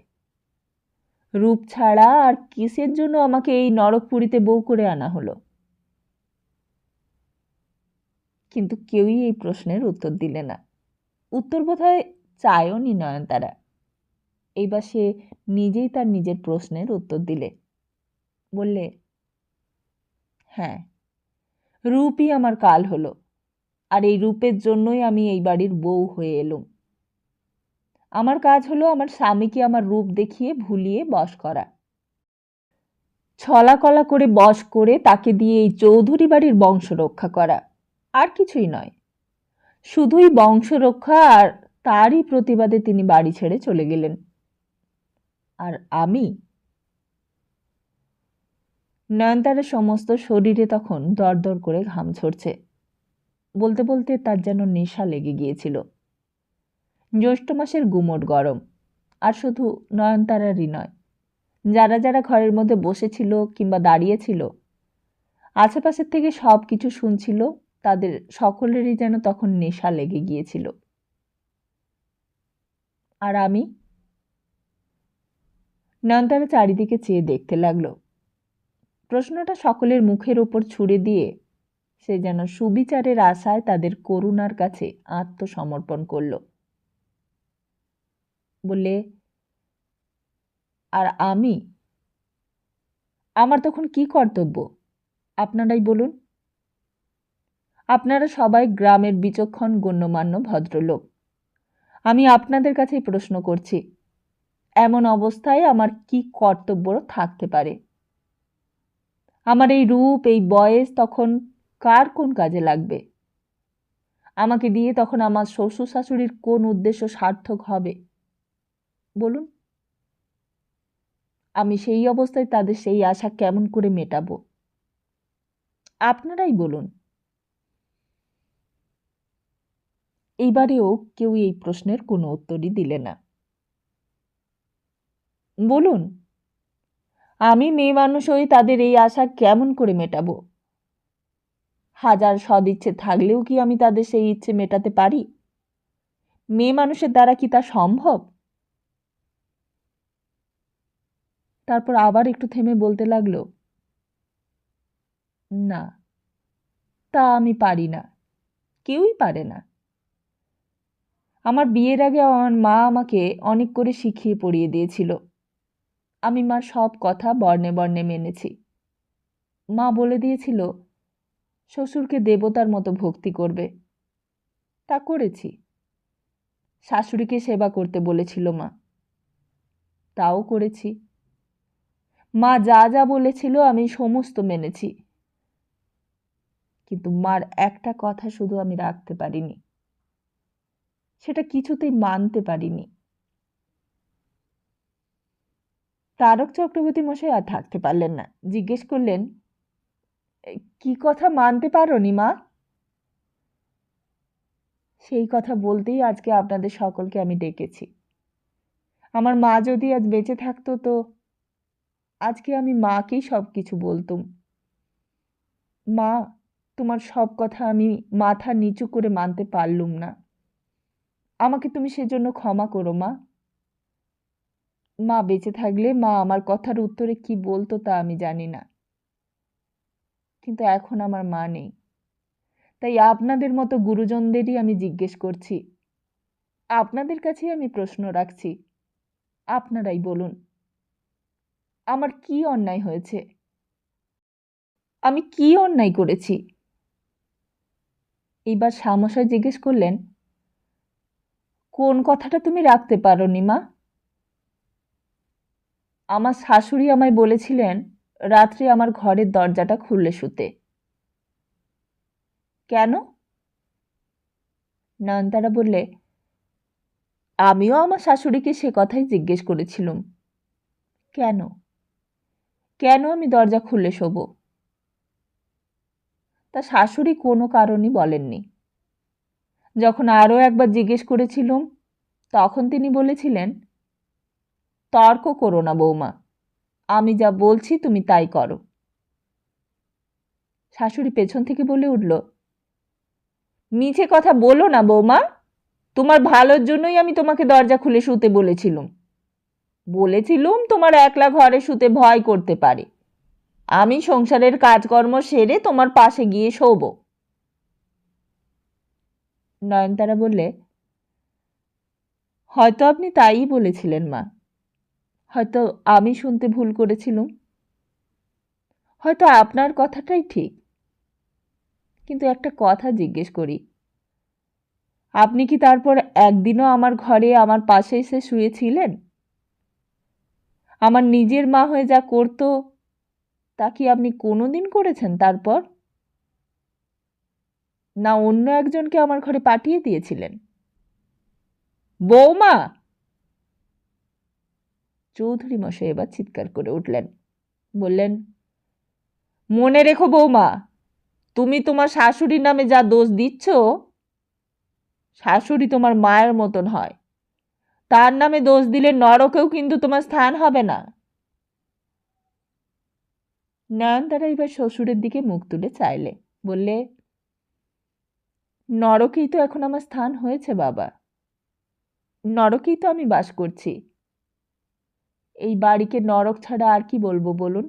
রূপ ছাড়া আর কিসের জন্য আমাকে এই নরকপুরীতে বউ করে আনা হলো? কিন্তু কেউই এই প্রশ্নের উত্তর দিলে না। উত্তর বোধহয় চায়ও নি নয়নতারা। এইবার সে নিজেই তার নিজের প্রশ্নের উত্তর দিলে। বললে, হ্যাঁ, রূপই আমার কাল হলো, আর এই রূপের জন্যই আমি এই বাড়ির বউ হয়ে এলুম। আমার কাজ হলো আমার স্বামীকে আমার রূপ দেখিয়ে ভুলিয়ে বশ করা, ছলা কলা করে বশ করে তাকে দিয়ে এই চৌধুরী বাড়ির বংশ রক্ষা করা, আর কিছুই নয়। শুধুই বংশ রক্ষা, আর তারই প্রতিবাদে তিনি বাড়ি ছেড়ে চলে গেলেন। আর আমি? নয়নতারার সমস্ত শরীরে তখন দরদর করে ঘাম ঝরছে। বলতে বলতে তার যেন নেশা লেগে গিয়েছিল। জ্যৈষ্ঠ মাসের গুমোট গরম, আর শুধু নয়নতারারই নয়, যারা যারা ঘরের মধ্যে বসেছিল কিংবা দাঁড়িয়েছিল, আশেপাশের থেকে সব কিছু শুনছিল, তাদের সকলেরই যেন তখন নেশা লেগে গিয়েছিল। আর আমি? নয়নতারা চারিদিকে চেয়ে দেখতে লাগলো। প্রশ্নটা সকলের মুখের ওপর ছুড়ে দিয়ে সে যেন সুবিচারের আশায় তাদের করুণার কাছে আত্মসমর্পণ করল। বললে, আর আমি? আমার তখন কি কর্তব্য আপনারাই বলুন। আপনারা সবাই গ্রামের বিচক্ষণ গণ্যমান্য ভদ্রলোক। আমি আপনাদের কাছেই প্রশ্ন করছি, এমন অবস্থায় আমার কি কর্তব্য থাকতে পারে? আমার এই রূপ, এই বয়স তখন কার কোন কাজে লাগবে? আমাকে দিয়ে তখন আমার শ্বশুর শাশুড়ির কোন উদ্দেশ্য সার্থক হবে বলুন? আমি সেই অবস্থায় তাদের সেই আশা কেমন করে মেটাবো আপনারাই বলুন। এইবারেও কেউ এই প্রশ্নের কোনো উত্তরই দিলে না। বলুন, আমি মেয়ে মানুষ হয়ে তাদের এই আশা কেমন করে মেটাবো? হাজার সদিচ্ছে থাকলেও কি আমি তাদের সেই ইচ্ছে মেটাতে পারি? মেয়ে মানুষের দ্বারা কি তা সম্ভব? তারপর আবার একটু থেমে বলতে লাগলো, না, তা আমি পারি না, কেউই পারে না। আমার বিয়ের আগে আমার মা আমাকে অনেক করে শিখিয়ে পড়িয়ে দিয়েছিল। আমি মার সব কথা বর্ণে বর্ণে মেনেছি। মা বলে দিয়েছিল শ্বশুরকে দেবতার মতো ভক্তি করবে, তা করেছি। শাশুড়িকে সেবা করতে বলেছিল মা, তাও করেছি। মা যা যা বলেছিল আমি সমস্ত মেনেছি, কিন্তু মার একটা কথা শুধু আমি রাখতে পারিনি, সেটা কিছুতেই মানতে পারিনি। তারক চক্রবর্তী মশাই আর থাকতে পারলেন না, জিজ্ঞেস করলেন, কি কথা মানতে পারোনি মা? সেই কথা বলতেই আজকে আপনাদের সকলকে আমি ডেকেছি। আমার মা যদি আজ বেঁচে থাকতো তো আজকে আমি মাকেই সব কিছু বলতুম। মা, তোমার সব কথা আমি মাথা নিচু করে মানতে পারলুম না, আমাকে তুমি সেজন্য ক্ষমা করো মা। মা বেঁচে থাকলে মা আমার কথার উত্তরে কি বলতো তা আমি জানি না, কিন্তু এখন আমার মা নেই, তাই আপনাদের মতো গুরুজনদেরই আমি জিজ্ঞেস করছি, আপনাদের কাছেই আমি প্রশ্ন রাখছি, আপনারাই বলুন, আমার কি অন্যায় হয়েছে? আমি কি অন্যায় করেছি? এইবার শ্যামশাই জিজ্ঞেস করলেন, কোন কথাটা তুমি রাখতে পারোনি মা? আমার শাশুড়ি আমায় বলেছিলেন রাত্রে আমার ঘরের দরজাটা খুললে শুতে। কেন? নয়নতারা বললে, আমিও আমার শাশুড়িকে সে কথাই জিজ্ঞেস করেছিলুম, কেন কেন আমি দরজা খুললে শোব? তা শাশুড়ি কোনো কারণই বলেননি। যখন আরও একবার জিজ্ঞেস করেছিলুম তখন তিনি বলেছিলেন, তর্ক করো না বৌমা, আমি যা বলছি তুমি তাই করো। শাশুড়ি পেছন থেকে বলে উঠল, মিছে কথা বলো না বৌমা, তোমার ভালোর জন্যই আমি তোমাকে দরজা খুলে শুতে বলেছিলুম তোমার একলা ঘরে শুতে ভয় করতে পারে, আমি সংসারের কাজকর্ম সেরে তোমার পাশে গিয়ে শোব। নয়নতারা বললে, হয়তো আপনি তাই বলেছিলেন মা, হয়তো আমি শুনতে ভুল করেছিলুম, হয়তো আপনার কথাটাই ঠিক, কিন্তু একটা কথা জিজ্ঞেস করি, আপনি কি তারপর একদিনও আমার ঘরে আমার পাশে এসে শুয়েছিলেন? আমার নিজের মা হয়ে যা করতো তা কি আপনি কোনোদিন করেছেন তারপর? না অন্য একজনকে আমার ঘরে পাঠিয়ে দিয়েছিলেন? বৌমা! চৌধুরী মশাই এবার চিৎকার করে উঠলেন, বললেন, মনে রেখো বৌমা, তুমি তোমার শাশুড়ির নামে যা দোষ দিচ্ছ, শাশুড়ি তোমার মায়ের মতন হয়, তার নামে দোষ দিলে নরকেও কিন্তু তোমার স্থান হবে না। নয়নতারা এবার শ্বশুরের দিকে মুখ তুলে চাইলে, বললে, নরকেই তো এখন আমার স্থান হয়েছে বাবা, নরকেই তো আমি বাস করছি। এই বাড়িকে নরক ছাড়া আর কি বলবো বলুন?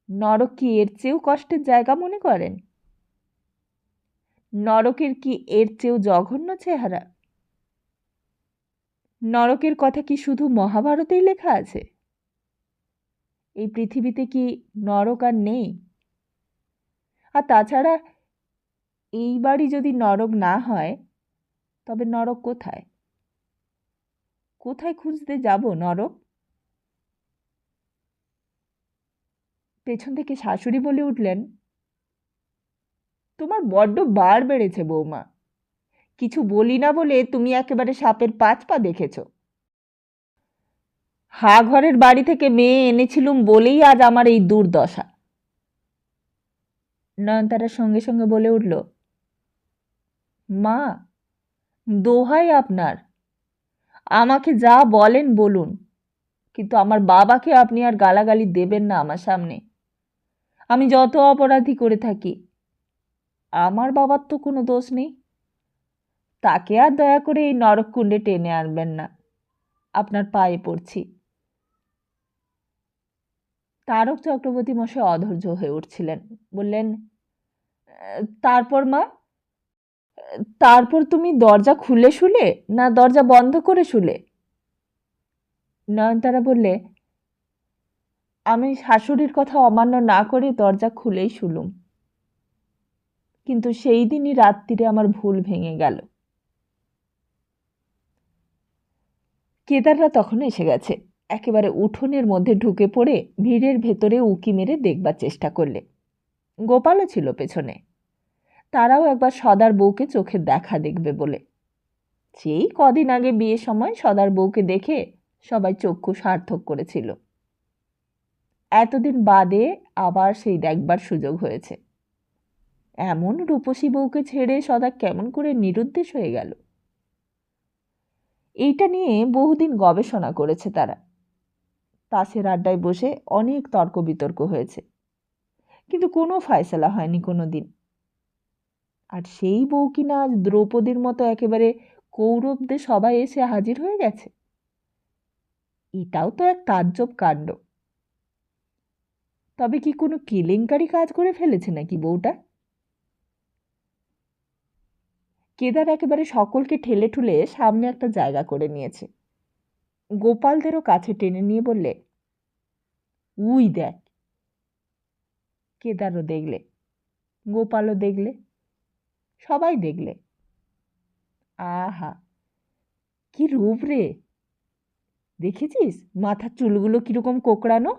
নরক কি এর চেয়েও কষ্টের জায়গা মনে করেন? নরকের কি এর চেয়েও জঘন্য চেহারা? নরকের কথা কি শুধু মহাভারতেই লেখা আছে? এই পৃথিবীতে কি নরক আর নেই? আর তাছাড়া এই বাড়ি যদি নরক না হয়, তবে নরক কোথায়? কোথায় খুঁজতে যাব নরক? পেছন থেকে শাশুড়ি বলে উঠলেন, তোমার বড্ড বার বেড়েছে বৌমা, কিছু বলি না বলে তুমি একেবারে সাপের 5 পা দেখেছ। হা ঘরের বাড়ি থেকে মেয়ে এনেছিলুম বলেই আজ আমার এই দুর্দশা। নয়নতারার সঙ্গে সঙ্গে বলে উঠল, মা, দোহাই আপনার, আমাকে যা বলেন বলুন, কিন্তু আমার বাবাকে আপনি আর গালাগালি দেবেন না আমার সামনে। আমি যত অপরাধী করে থাকি, আমার বাবার তো কোনো দোষ নেই, তাকে আর দয়া করে এই নরককুণ্ডে টেনে আনবেন না, আপনার পায়ে পড়ছি। তারক চক্রবর্তী মশাই অধৈর্য হয়ে উঠছিলেন, বললেন, তারপর মা, তারপর তুমি দরজা খুলে শুলে না দরজা বন্ধ করে শুলে? নয়নতারা বললে, আমি শাশুড়ির কথা অমান্য না করে দরজা খুলেই শুলুম, কিন্তু সেই দিনই রাত্রিরে আমার ভুল ভেঙে গেল। কেদাররা তখন এসে গেছে, একেবারে উঠোনের মধ্যে ঢুকে পড়ে ভিড়ের ভেতরে উকি মেরে দেখবার চেষ্টা করলে। গোপালও ছিল পেছনে, তারাও একবার সদার বউকে চোখের দেখা দেখবে বলে। সেই কদিন আগে বিয়ের সময় সদার বউকে দেখে সবাই চক্ষু সার্থক করেছিল, এতদিন বাদে আবার সেই দেখবার সুযোগ হয়েছে। এমন রূপসী বউকে ছেড়ে সদা কেমন করে নিরুদ্দেশ হয়ে গেল, এইটা নিয়ে বহুদিন গবেষণা করেছে তারা। তাসের আড্ডায় বসে অনেক তর্ক বিতর্ক হয়েছে, কিন্তু কোনো ফয়সালা হয়নি কোনো দিন। আর সেই বউ কিনা আজ দ্রৌপদীর মতো একেবারে কৌরবদের সবাই এসে হাজির হয়ে গেছে। এটাও তো এক তাজ্জব কাণ্ড। তবে কি কোনো কেলেঙ্কারি কাজ করে ফেলেছে নাকি বউটা? কেদার একেবারে সকলকে ঠেলে ঠুলে সামনে একটা জায়গা করে নিয়েছে। গোপালদেরও কাছে টেনে নিয়ে বললে, উই দেখ। কেদারও দেখলে, গোপালও দেখলে, সবাই দেখলে। আহা, কি রূপ রে! দেখেছিস মাথার চুলগুলো কিরকম কোকড়ানো,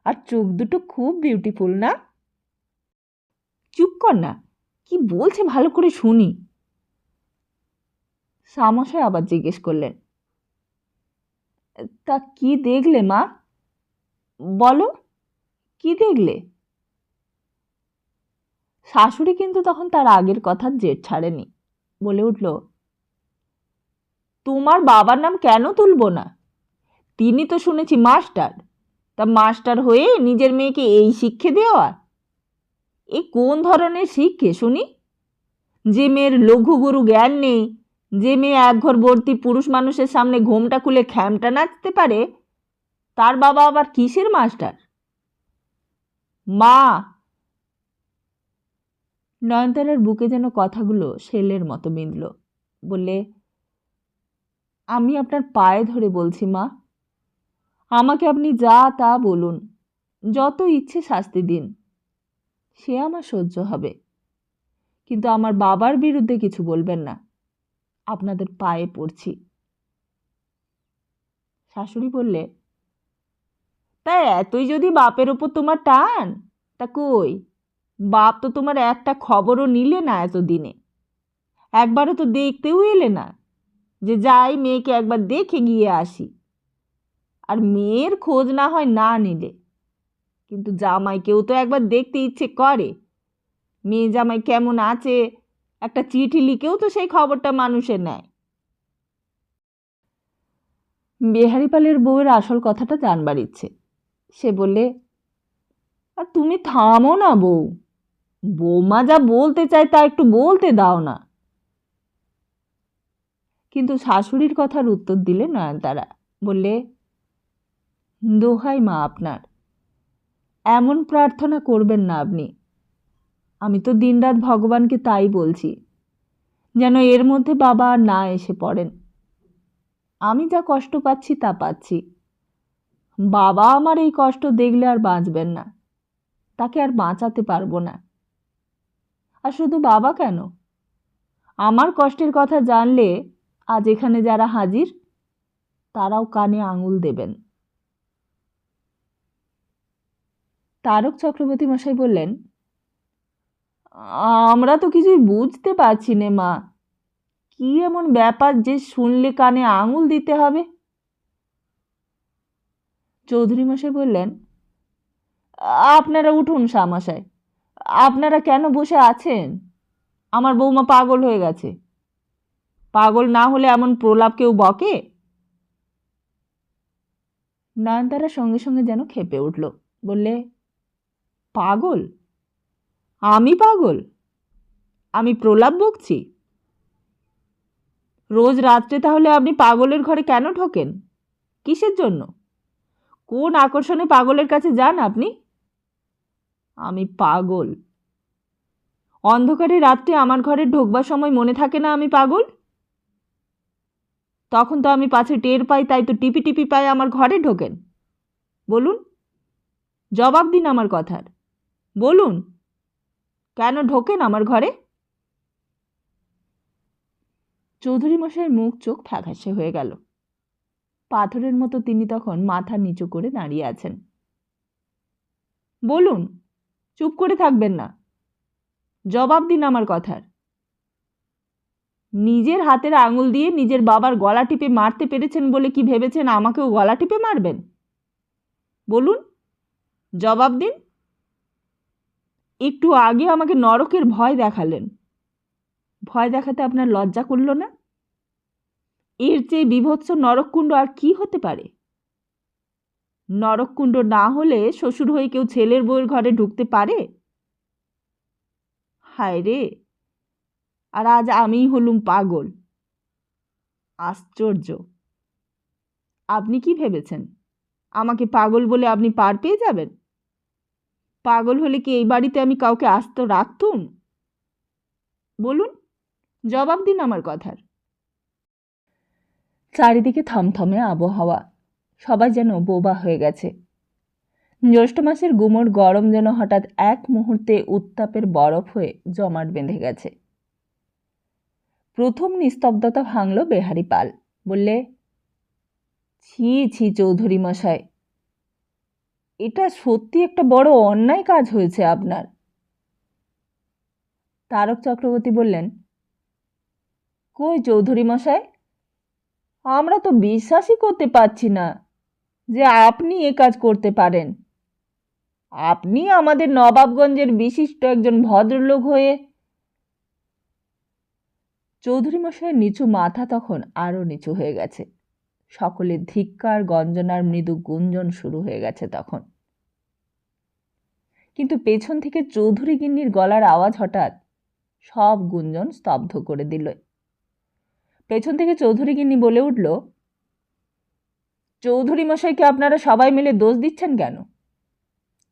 আর চোখ দুটো খুব বিউটিফুল না? চুপ কর না, কি বলছে ভালো করে শুনি। শ্যামশাই আবার জিজ্ঞেস করলেন, তা কি দেখলে মা, বলো, কি দেখলে? শাশুড়ি কিন্তু তখন তার আগের কথার জেদ ছাড়েনি, বলে উঠল, তোমার বাবার নাম কেন তুলব না? তিনি তো শুনেছি মাস্টার, তা মাস্টার হয়ে নিজের মেয়েকে এই শিক্ষা দেওয়া, এ কোন ধরনের শিক্ষে শুনি? যে মেয়ের লঘু গুরু জ্ঞান নেই, যে মেয়ে একঘর ভর্তি পুরুষ মানুষের সামনে ঘোমটা খুলে খ্যামটা নাচতে পারে, তার বাবা আবার কিসের মাস্টার? মা! নয়নতারার বুকে যেন কথাগুলো শেলের মতো বিঁধল, বললে, আমি আপনার পায়ে ধরে বলছি মা, আমাকে আপনি যা তা বলুন, যত ইচ্ছে শাস্তি দিন, সে আমার সহ্য হবে, কিন্তু আমার বাবার বিরুদ্ধে কিছু বলবেন না, আপনাদের পায়ে পড়ছি। শাশুড়ি বললে, তা এতই যদি বাপের ওপর তোমার টান, তা কই, বাপ তো তোমার একটা খবরও নিলে না এতদিনে, একবারও তো দেখতেও এলে না, যে যাই মেয়েকে একবার দেখে গিয়ে আসি। আর মেয়ের খোঁজ না হয় না নিলে, কিন্তু জামাইকেও তো একবার দেখতে ইচ্ছে করে। মেয়ে জামাই কেমন আছে একটা চিঠি লিখেও তো সেই খবরটা মানুষের নেয়। বেহারিপালের বউয়ের আসল কথাটা জানবার ইচ্ছে। সে বললে, আর তুমি থামো না বউ, বৌমা যা বলতে চায় তা একটু বলতে দাও না। কিন্তু শাশুড়ির কথার উত্তর দিলে নয়নতারা। বললে, দোহাই মা আপনার, এমন প্রার্থনা করবেন না আপনি। আমি তো দিনরাত ভগবানকে তাই বলছি, যেন এর মধ্যে বাবা আর না এসে পড়েন। আমি যা কষ্ট পাচ্ছি তা পাচ্ছি, বাবা আমার এই কষ্ট দেখলে আর বাঁচবেন না, তাকে আর বাঁচাতে পারবো না। আর শুধু বাবা কেন, আমার কষ্টের কথা জানলে আজ এখানে যারা হাজির তারাও কানে আঙুল দেবেন। তারক চক্রবর্তী মশাই বললেন, আমরা তো কিছুই বুঝতে পারছি নে মা, কি এমন ব্যাপার যে শুনলে কানে আঙুল দিতে হবে? চৌধুরী মশাই বললেন, আপনারা উঠুন শামশাই, আপনারা কেন বসে আছেন? আমার বৌমা পাগল হয়ে গেছে। পাগল না হলে এমন প্রলাপ কেউ বকে? নয়নতারা সঙ্গে সঙ্গে যেন খেপে উঠল। বললে, পাগল? আমি পাগল? আমি প্রলাপ বকছি? রোজ রাত্রে তাহলে আপনি পাগলের ঘরে কেন ঢোকেন? কিসের জন্য? কোন আকর্ষণে পাগলের কাছে যান আপনি? আমি পাগল? অন্ধকারে রাত্রে আমার ঘরে ঢোকবার সময় মনে থাকে না আমি পাগল? তখন তো আমি পাছে টের পাই, তাই তো টিপি টিপি পাই আমার ঘরে ঢোকেন। বলুন, জবাব দিন আমার কথার। বলুন, কেন ঢোকেন আমার ঘরে? চৌধুরী মশাইয়ের মুখ চোখ ফ্যাকাশে হয়ে গেল। পাথরের মতো তিনি তখন মাথা নিচু করে দাঁড়িয়ে আছেন। বলুন, চুপ করে থাকবেন না, জবাব দিন আমার কথার। নিজের হাতের আঙুল দিয়ে নিজের বাবার গলা টিপে মারতে পেরেছেন বলে কি ভেবেছেন আমাকেও গলা টিপে মারবেন? বলুন, জবাব দিন। একটু আগে আমাকে নরকের ভয় দেখালেন, ভয় দেখাতে আপনার লজ্জা করল না? এর চেয়ে বীভৎস নরককুণ্ড আর কি হতে পারে? নরককুণ্ড না হলে শ্বশুর হয়ে কেউ ছেলের বউয়ের ঘরে ঢুকতে পারে? হায় রে, আর আজ আমিই হলুম পাগল। আশ্চর্য! আপনি কি ভেবেছেন আমাকে পাগল বলে আপনি পার পেয়ে যাবেন? পাগল হলে কি এই বাড়িতে আমি কাউকে আস্ত রাখতুম? বলুন, জবাব দিন আমার কথার। চারিদিকে থমথমে আবহাওয়া, সবাই যেন বোবা হয়ে গেছে। জ্যৈষ্ঠ মাসের গুমোট গরম যেন হঠাৎ এক মুহূর্তে উত্তাপের বরফ হয়ে জমাট বেঁধে গেছে। প্রথম নিস্তব্ধতা ভাঙল বেহারি পাল। বললে, ছি ছি চৌধুরী মশাই, এটা সত্যি একটা বড় অন্যায় কাজ হয়েছে আপনার। তারক চক্রবর্তী বললেন, কই চৌধুরী মশাই, আমরা তো বিশ্বাসই করতে পারছি না যে আপনি এ কাজ করতে পারেন। আপনি আমাদের নবাবগঞ্জের বিশিষ্ট একজন ভদ্রলোক হয়ে। চৌধুরী মশাইয়ের নিচু মাথা তখন আরও নিচু হয়ে গেছে। সকলের ধিক্কার গঞ্জনার মৃদু গুঞ্জন শুরু হয়ে গেছে তখন। কিন্তু পেছন থেকে চৌধুরী গিন্নির গলার আওয়াজ হঠাৎ সব গুঞ্জন স্তব্ধ করে দিল। পেছন থেকে চৌধুরী গিন্নি বলে উঠল, চৌধুরী মশাইকে আপনারা সবাই মিলে দোষ দিচ্ছেন কেন?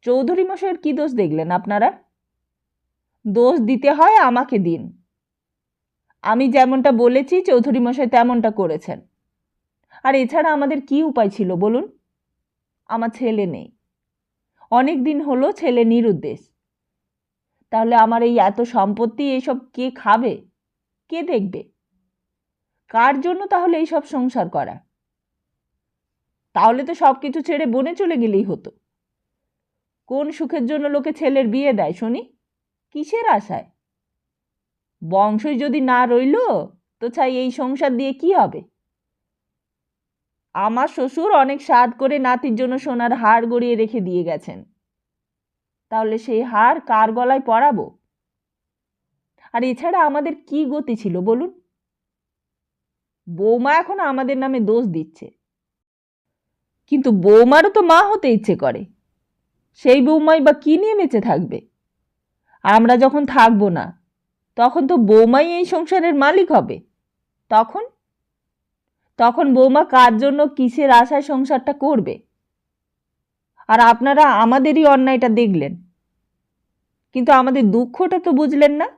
চৌধুরী মশাইয়ের কি দোষ দেখলেন আপনারা? দোষ দিতে হয় আমাকে দিন। আমি যেমনটা বলেছি চৌধুরী মশাই তেমনটা করেছেন। আর এছাড়া আমাদের কি উপায় ছিল বলুন? আমার ছেলে নেই, অনেক দিন হলো ছেলে নিরুদ্দেশ। তাহলে আমার এই এত সম্পত্তি এইসব কে খাবে, কে দেখবে? কার জন্য তাহলে এইসব সংসার করা? তাহলে তো সব কিছু ছেড়ে বনে চলে গেলেই হতো। কোন সুখের জন্য লোকে ছেলের বিয়ে দেয় শুনি? কিসের আশায়? বংশই যদি না রইল তো চাই এই সংসার দিয়ে কি হবে? আমার শ্বশুর অনেক সাধ করে নাতির জন্য সোনার হার গড়িয়ে রেখে দিয়ে গেছেন। তাহলে সেই হার কার গলায় পরাবো? আর এছাড়া আমাদের কি গতি ছিল বলুন? বৌমা এখন আমাদের নামে দোষ দিচ্ছে, কিন্তু বৌমারও তো মা হতে ইচ্ছে করে। সেই বৌমাই বা কি নিয়ে বেঁচে থাকবে? আমরা যখন থাকবো না, তখন তো বৌমাই এই সংসারের মালিক হবে। তখন তখন বৌমা কার জন্য কিসের আশায় সংসারটা করবে? আর আপনারা আমাদেরই অন্যায়টা দেখলেন, কিন্তু আমাদের দুঃখটা তো বুঝলেন না।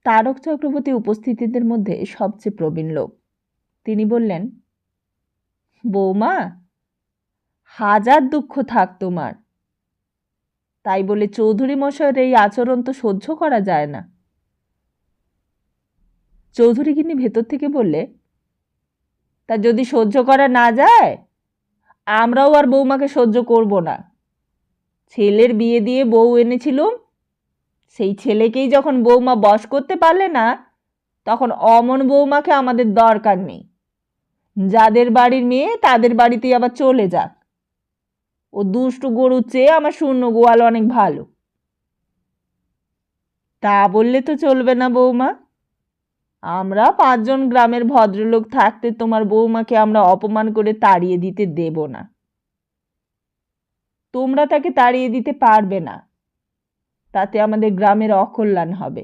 তারক চক্রবর্তী উপস্থিতিদের মধ্যে সবচেয়ে প্রবীণ লোক। তিনি বললেন, বৌমা, হাজার দুঃখ থাক তোমার, তাই বলে চৌধুরী মশাইয়ের এই আচরণ তো সহ্য করা যায় না। চৌধুরী গিন্নি ভেতর থেকে বললে, তা যদি সহ্য করা না যায়, আমরাও আর বৌমাকে সহ্য করব না। ছেলের বিয়ে দিয়ে বউ এনেছিলুম, সেই ছেলেকেই যখন বৌমা বশ করতে পারলে না, তখন অমন বৌমাকে আমাদের দরকার নেই। যাদের বাড়ির মেয়ে তাদের বাড়িতেই আবার চলে যাক। ও দুষ্টু গরুর চেয়ে আমার শূন্য গোয়াল অনেক ভালো। তা বললে তো চলবে না বৌমা। আমরা 5 জন গ্রামের ভদ্রলোক থাকতে তোমার বৌমাকে আমরা অপমান করে তাড়িয়ে দিতে দেব না। তোমরা তাকে তাড়িয়ে দিতে পারবে না, তাতে আমাদের গ্রামের অকল্যাণ হবে।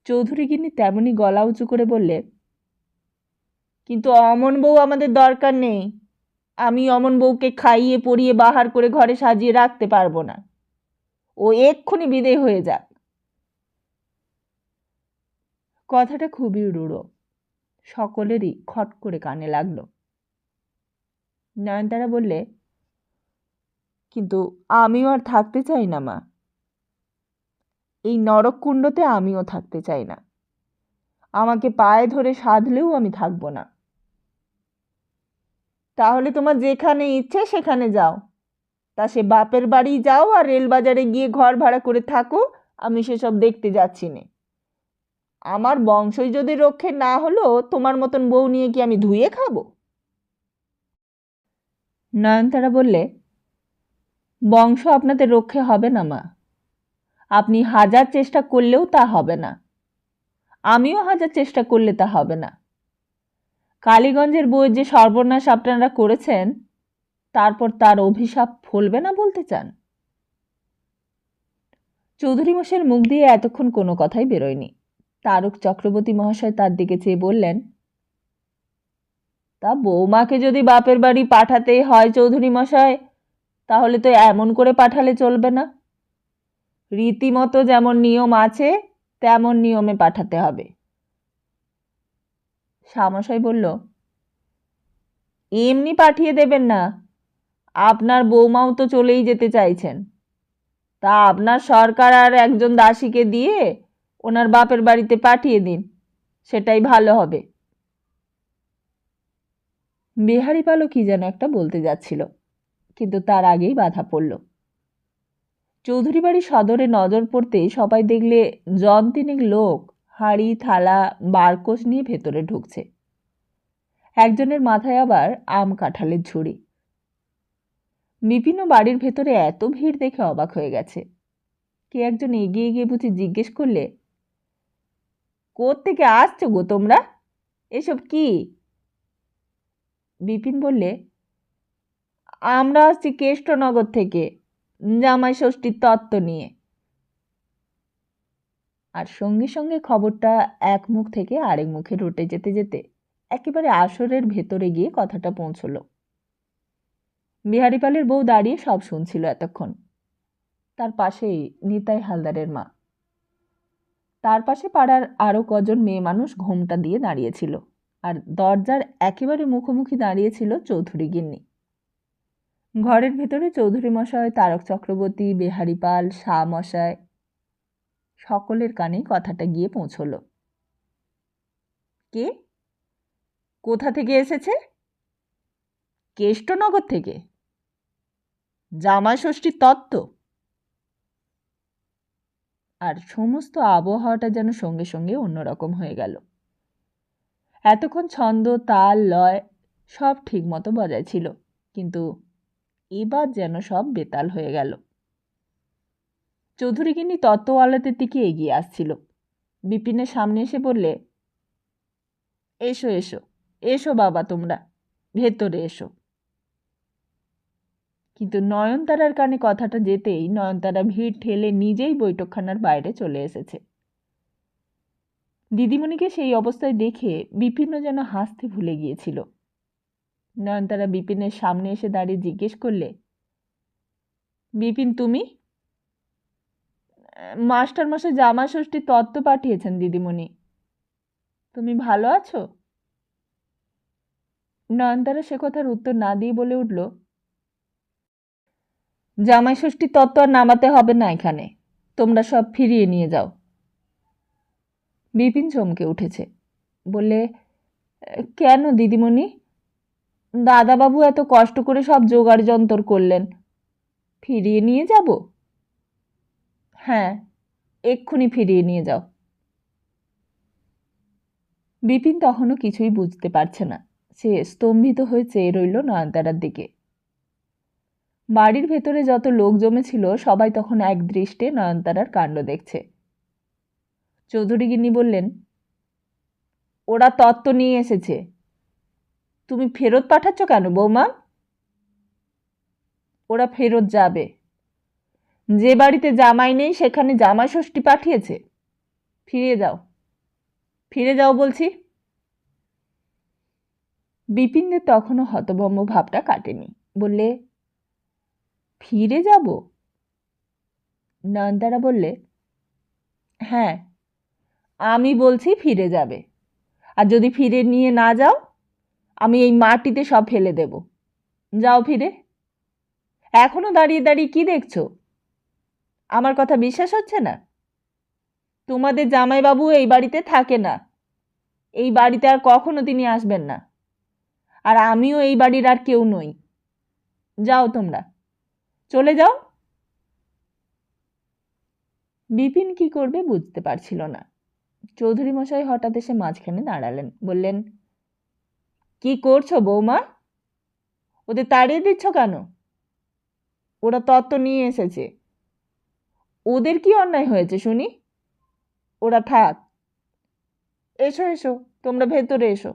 চৌধুরী গিন্নি তেমনি গলা উঁচু করে বললে, কিন্তু অমন বউ আমাদের দরকার নেই। আমি অমন বউকে খাইয়ে পরিয়ে বাহার করে ঘরে সাজিয়ে রাখতে পারবো না। ও এক্ষুনি বিদেয় হয়ে যাক। কথাটা খুবই রূঢ়, সকলেরই খট করে কানে লাগলো। নয়নতারা বললে, কিন্তু আমিও আর থাকতে চাই না মা। এই নরককুণ্ডতে আমিও থাকতে চাই না। আমাকে পায়ে ধরে সাধলেও আমি থাকবো না। তাহলে তোমার যেখানে ইচ্ছে সেখানে যাও। তা সে বাপের বাড়ি যাও আর রেলবাজারে গিয়ে ঘর ভাড়া করে থাকো, আমি সেসব দেখতে যাচ্ছি না। আমার বংশই যদি রক্ষে না হলো, তোমার মতন বউ নিয়ে কি আমি ধুয়ে খাবো? নয়নতারা বললে, বংশ আপনাদের রক্ষে হবে না মা। আপনি হাজার চেষ্টা করলেও তা হবে না। আমিও হাজার চেষ্টা করলে তা হবে না। কালীগঞ্জের বউয়ের যে সর্বনাশ আপনারা করেছেন, তারপর তার অভিশাপ ফলবে না বলতে চান? চৌধুরী মশাইয়ের মুখ দিয়ে এতক্ষণ কোনো কথাই বেরোয়নি। তারক চক্রবর্তী মহাশয় তার দিকে চেয়ে বললেন, তা বৌমাকে যদি বাপের বাড়ি পাঠাতেই হয় চৌধুরী মশাই, তাহলে তো এমন করে পাঠালে চলবে না। রীতিমতো যেমন নিয়ম আছে তেমন নিয়মে পাঠাতে হবে। শ্যামশাই বলল, এমনি পাঠিয়ে দেবেন না। আপনার বৌমাও তো চলেই যেতে চাইছেন। তা আপনার সরকার আর একজন দাসীকে দিয়ে ওনার বাপের বাড়িতে পাঠিয়ে দিন, সেটাই ভালো হবে। বিহারী পালও কি যেন একটা বলতে যাচ্ছিল, কিন্তু তার আগেই বাধা পড়ল। চৌধুরী বাড়ি সদরে নজর পড়তেই সবাই দেখলে 3 লোক হাঁড়ি থালা বারকোশ নিয়ে ভেতরে ঢুকছে। একজনের মাথায় আবার আম কাঁঠালের ঝুড়ি। বিপিনও বাড়ির ভেতরে এত ভিড় দেখে অবাক হয়ে গেছে। কে একজন এগিয়ে গিয়ে বুঝি জিজ্ঞেস করলে, কোত্থেকে আসছো গো তোমরা? এসব কি? বিপিন বললে, আমরা আসছি কেষ্টনগর থেকে, জামাই ষষ্ঠীর তত্ত্ব নিয়ে। আর সঙ্গে সঙ্গে খবরটা এক মুখ থেকে আরেক মুখে রটে যেতে যেতে একেবারে আসরের ভেতরে গিয়ে কথাটা পৌঁছল। বিহারীপালের বউ দাঁড়িয়ে সব শুনছিল এতক্ষণ। তার পাশেই নিতাই হালদারের মা। তার পাশে পাড়ার আরো কজন মেয়ে মানুষ ঘোমটা দিয়ে দাঁড়িয়েছিল, আর দরজার একেবারে মুখোমুখি দাঁড়িয়েছিল চৌধুরী গিন্নি। ঘরের ভেতরে চৌধুরী মশাই, তারক চক্রবর্তী, বিহারীপাল, শাহ মশাই সকলের কানে কথাটা গিয়ে পৌঁছল। কে? কোথা থেকে এসেছে? কেষ্টনগর থেকে? জামাই ষষ্ঠীর তত্ত্ব? আর সমস্ত আবহাওয়াটা যেন সঙ্গে সঙ্গে অন্যরকম হয়ে গেল। এতক্ষণ ছন্দ, তাল, লয় সব ঠিক মতো বজায় ছিল, কিন্তু এবার যেন সব বেতাল হয়ে গেল। চৌধুরীগিন্নি তত্ত্বওয়ালাদের দিকে এগিয়ে আসছিল। বিপিনের সামনে এসে বললে, এসো এসো এসো বাবা, তোমরা ভেতরে এসো। কিন্তু নয়নতারার কানে কথাটা যেতেই নয়নতারা ভিড় ঠেলে নিজেই বৈঠকখানার বাইরে চলে এসেছে। দিদিমণিকে সেই অবস্থায় দেখে বিপিন যেন হাসতে ভুলে গিয়েছিল। নয়নতারা বিপিনের সামনে এসে দাঁড়িয়ে জিজ্ঞেস করলে, বিপিন তুমি? মাস্টারমশাই জামাই ষষ্ঠীর তত্ত্ব পাঠিয়েছেন দিদিমণি। তুমি ভালো আছো? নয়নতারা সে কথার উত্তর না দিয়ে বলে উঠল, জামাই ষষ্ঠীর তত্ত্ব আর নামাতে হবে না এখানে, তোমরা সব ফিরিয়ে নিয়ে যাও। বিপিন চমকে উঠেছে। বললে, কেন দিদিমণি? দাদাবাবু এত কষ্ট করে সব জোগাড় যন্তর করলেন, ফিরিয়ে নিয়ে যাব? হ্যাঁ, এক্ষুনি ফিরিয়ে নিয়ে যাও। বিপিন তখনও কিছুই বুঝতে পারছে না। সে স্তম্ভিত হয়ে চেয়ে রইল নয়নতারার দিকে। বাড়ির ভেতরে যত লোক জমেছিল সবাই তখন এক দৃষ্টে নয়নতারার কাণ্ড দেখছে। চৌধুরীগিন্নি বললেন, ওরা তত্ত্ব নিয়ে এসেছে, তুমি ফেরত পাঠাচ্ছ কেন বৌমা? ওরা ফেরত যাবে। যে বাড়িতে জামাই নেই সেখানে জামাই ষষ্ঠী পাঠিয়েছে। ফিরে যাও, ফিরে যাও বলছি। বিপিনদের তখনও হতভম্ব ভাবটা কাটেনি। বললে, ফিরে যাব? নয়নতারা বললে, হ্যাঁ, আমি বলছি ফিরে যাবে। আর যদি ফিরে নিয়ে না যাও, আমি এই মাটিতে সব ফেলে দেব। যাও ফিরে। এখনো দাঁড়িয়ে দাঁড়িয়ে কি দেখছো? আমার কথা বিশ্বাস হচ্ছে না? তোমাদের জামাইবাবু এই বাড়িতে থাকে না, এই বাড়িতে আর কখনো তিনি আসবেন না, আর আমিও এই বাড়ির আর কেউ নই। যাও তোমরা, চলে যাও। বিপিন কি করবে বুঝতে পারছিল না। চৌধুরী মশাই হঠাৎ এসে মাঝখানে দাঁড়ালেন। বললেন, কি করছো বৌমা? ওদের তাড়িয়ে দিচ্ছ কেন? ওরা তত্ত্ব নিয়ে এসেছে, ওদের কি অন্যায় হয়েছে শুনি? ওরা থাক। এসো এসো, তোমরা ভেতরে এসো।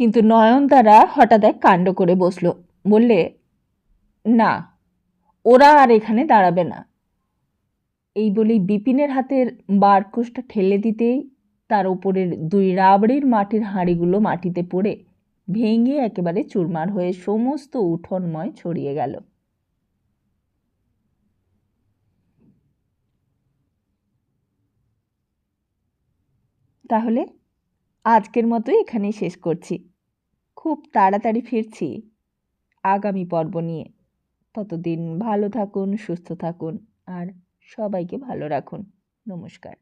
কিন্তু নয়নতারা হঠাৎ এক কাণ্ড করে বসল। বললে, না, ওরা আর এখানে দাঁড়াবে না। এই বলেই বিপিনের হাতের বারকোষটা ঠেলে দিতেই তার উপরের দুই রাবড়ির মাটির হাঁড়িগুলো মাটিতে পড়ে ভেঙে একেবারে চুরমার হয়ে সমস্ত উঠোনময় ছড়িয়ে গেল। তাহলে আজকের মতোই এখানেই শেষ করছি। খুব তাড়াতাড়ি ফিরছি আগামী পর্ব নিয়ে। ততদিন ভালো থাকুন, সুস্থ থাকুন আর সবাইকে ভালো রাখুন। নমস্কার।